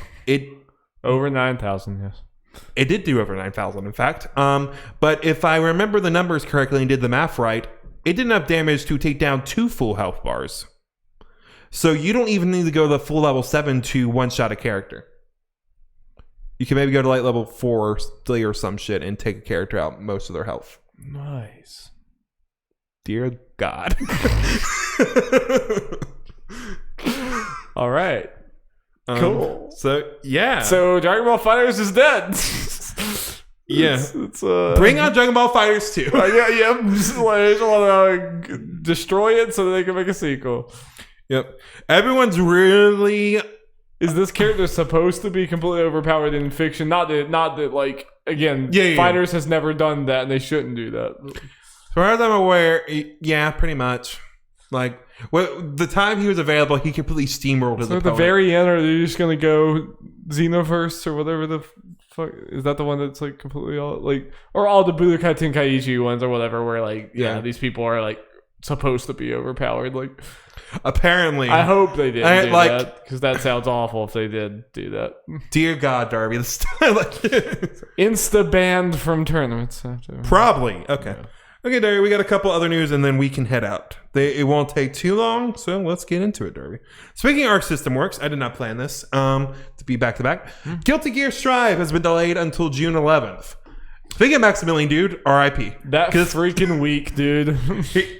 9,000, yes. It did do over 9,000, in fact. But if I remember the numbers correctly and did the math right, it did enough damage to take down 2 full health bars. So you don't even need to go to the full level 7 to one-shot a character. You can maybe go to level 4 or 3 or some shit and take a character out most of their health. Nice. Dear God. All right. Cool. So, yeah. So, Dragon Ball Fighterz is dead. Yeah. Bring out Dragon Ball Fighterz 2. Yeah. Just want to destroy it so that they can make a sequel. Yep. Everyone's really... Is this character supposed to be completely overpowered in fiction? Not that again, Fighterz has never done that, and they shouldn't do that. As far as I'm aware, yeah, pretty much. The time he was available, he completely steamrolled his opponent. So at the very end, are they just going to go Xenoverse or whatever the fuck? Is that the one that's completely all or all the Budokai Tenkaichi ones or whatever, where these people are supposed to be overpowered? Apparently. I hope they didn't do that, because that sounds awful if they did do that. Dear God, Darby. Insta banned from tournaments. Probably. Okay. Yeah. Okay, Darby, we got a couple other news and then we can head out. It won't take too long, so let's get into it, Darby. Speaking of Arc System Works, I did not plan this to be back-to-back. Guilty Gear Strive has been delayed until June 11th. Speaking of Maximilian, dude, R.I.P. That freaking week, dude.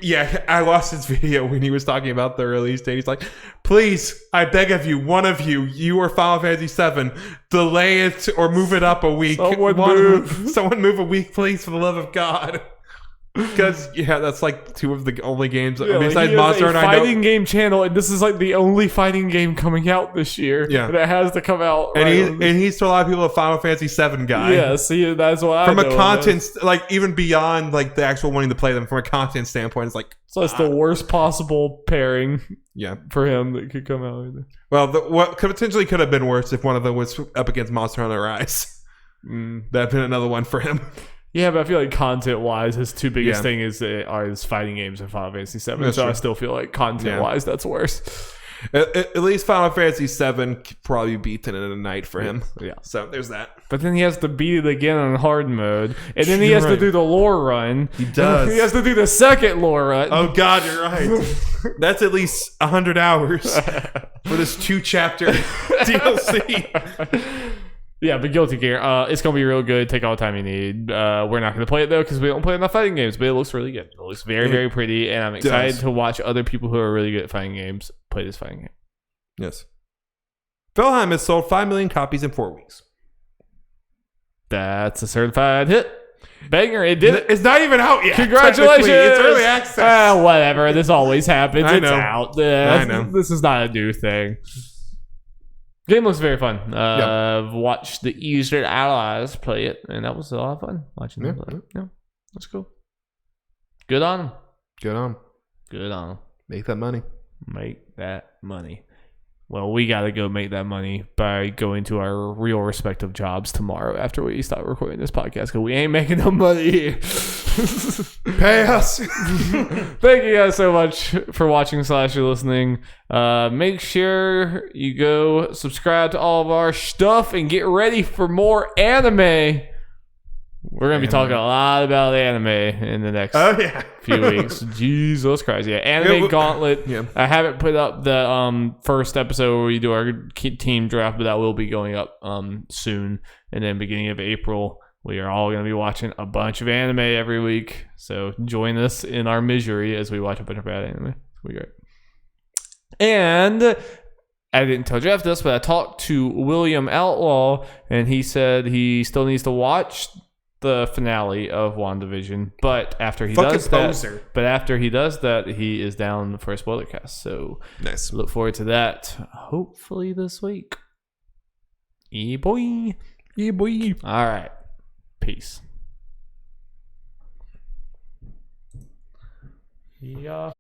Yeah, I lost his video when he was talking about the release date. He's like, please, I beg of you, one of you or Final Fantasy VII, delay it or move it up a week. Someone move a week, please, for the love of God. Because, yeah, that's like two of the only games besides Monster and I know. Fighting game channel, and this is like the only fighting game coming out this year that has to come out. And he's to a lot of people a Final Fantasy VII guy. Yeah, see, that's why from a content, like even beyond like the actual wanting to play them, from a content standpoint, it's like so it's the worst possible pairing. Yeah, for him that could come out. Well, what potentially could have been worse if one of them was up against Monster Hunter Rise. That'd been another one for him. Yeah, but I feel like content-wise, his two biggest thing are his fighting games and Final Fantasy VII. That's so true. I still feel like content-wise, that's worse. At least Final Fantasy VII could probably beat it in a night for him. Yeah. So there's that. But then he has to beat it again on hard mode. And then he has to do the lore run. He does. He has to do the second lore run. Oh, God, you're right. That's at least 100 hours for this 2-chapter DLC. Yeah, but Guilty Gear, it's going to be real good. Take all the time you need. We're not going to play it, though, because we don't play enough fighting games, but it looks really good. It looks very, very pretty, and I'm excited to watch other people who are really good at fighting games play this fighting game. Yes. Valheim has sold 5 million copies in 4 weeks. That's a certified hit. Banger, it did. It's not even out yet. Congratulations. It's early access. Whatever. This always happens. I know. It's out. I know. This is not a new thing. Game looks very fun. I've watched the Eastern Allies play it, and that was a lot of fun watching them play. Yeah, that's cool. Good on them. Good on them. Make that money. Well, we got to go make that money by going to our real respective jobs tomorrow after we stop recording this podcast, because we ain't making no money here. Pay us. Thank you guys so much for watching / listening. Make sure you go subscribe to all of our stuff and get ready for more anime. We're going to be talking a lot about anime in the next few weeks. Jesus Christ. Yeah, Anime Gauntlet. Yeah. I haven't put up the first episode where we do our team draft, but that will be going up soon. And then beginning of April, we are all going to be watching a bunch of anime every week. So join us in our misery as we watch a bunch of bad anime. It'll be great. And I didn't tell Jeff this, but I talked to William Outlaw, and he said he still needs to watch the finale of WandaVision, but after he does that, he is down for a Spoilercast. So nice. Look forward to that. Hopefully this week. Boy. All right. Peace. Yeah.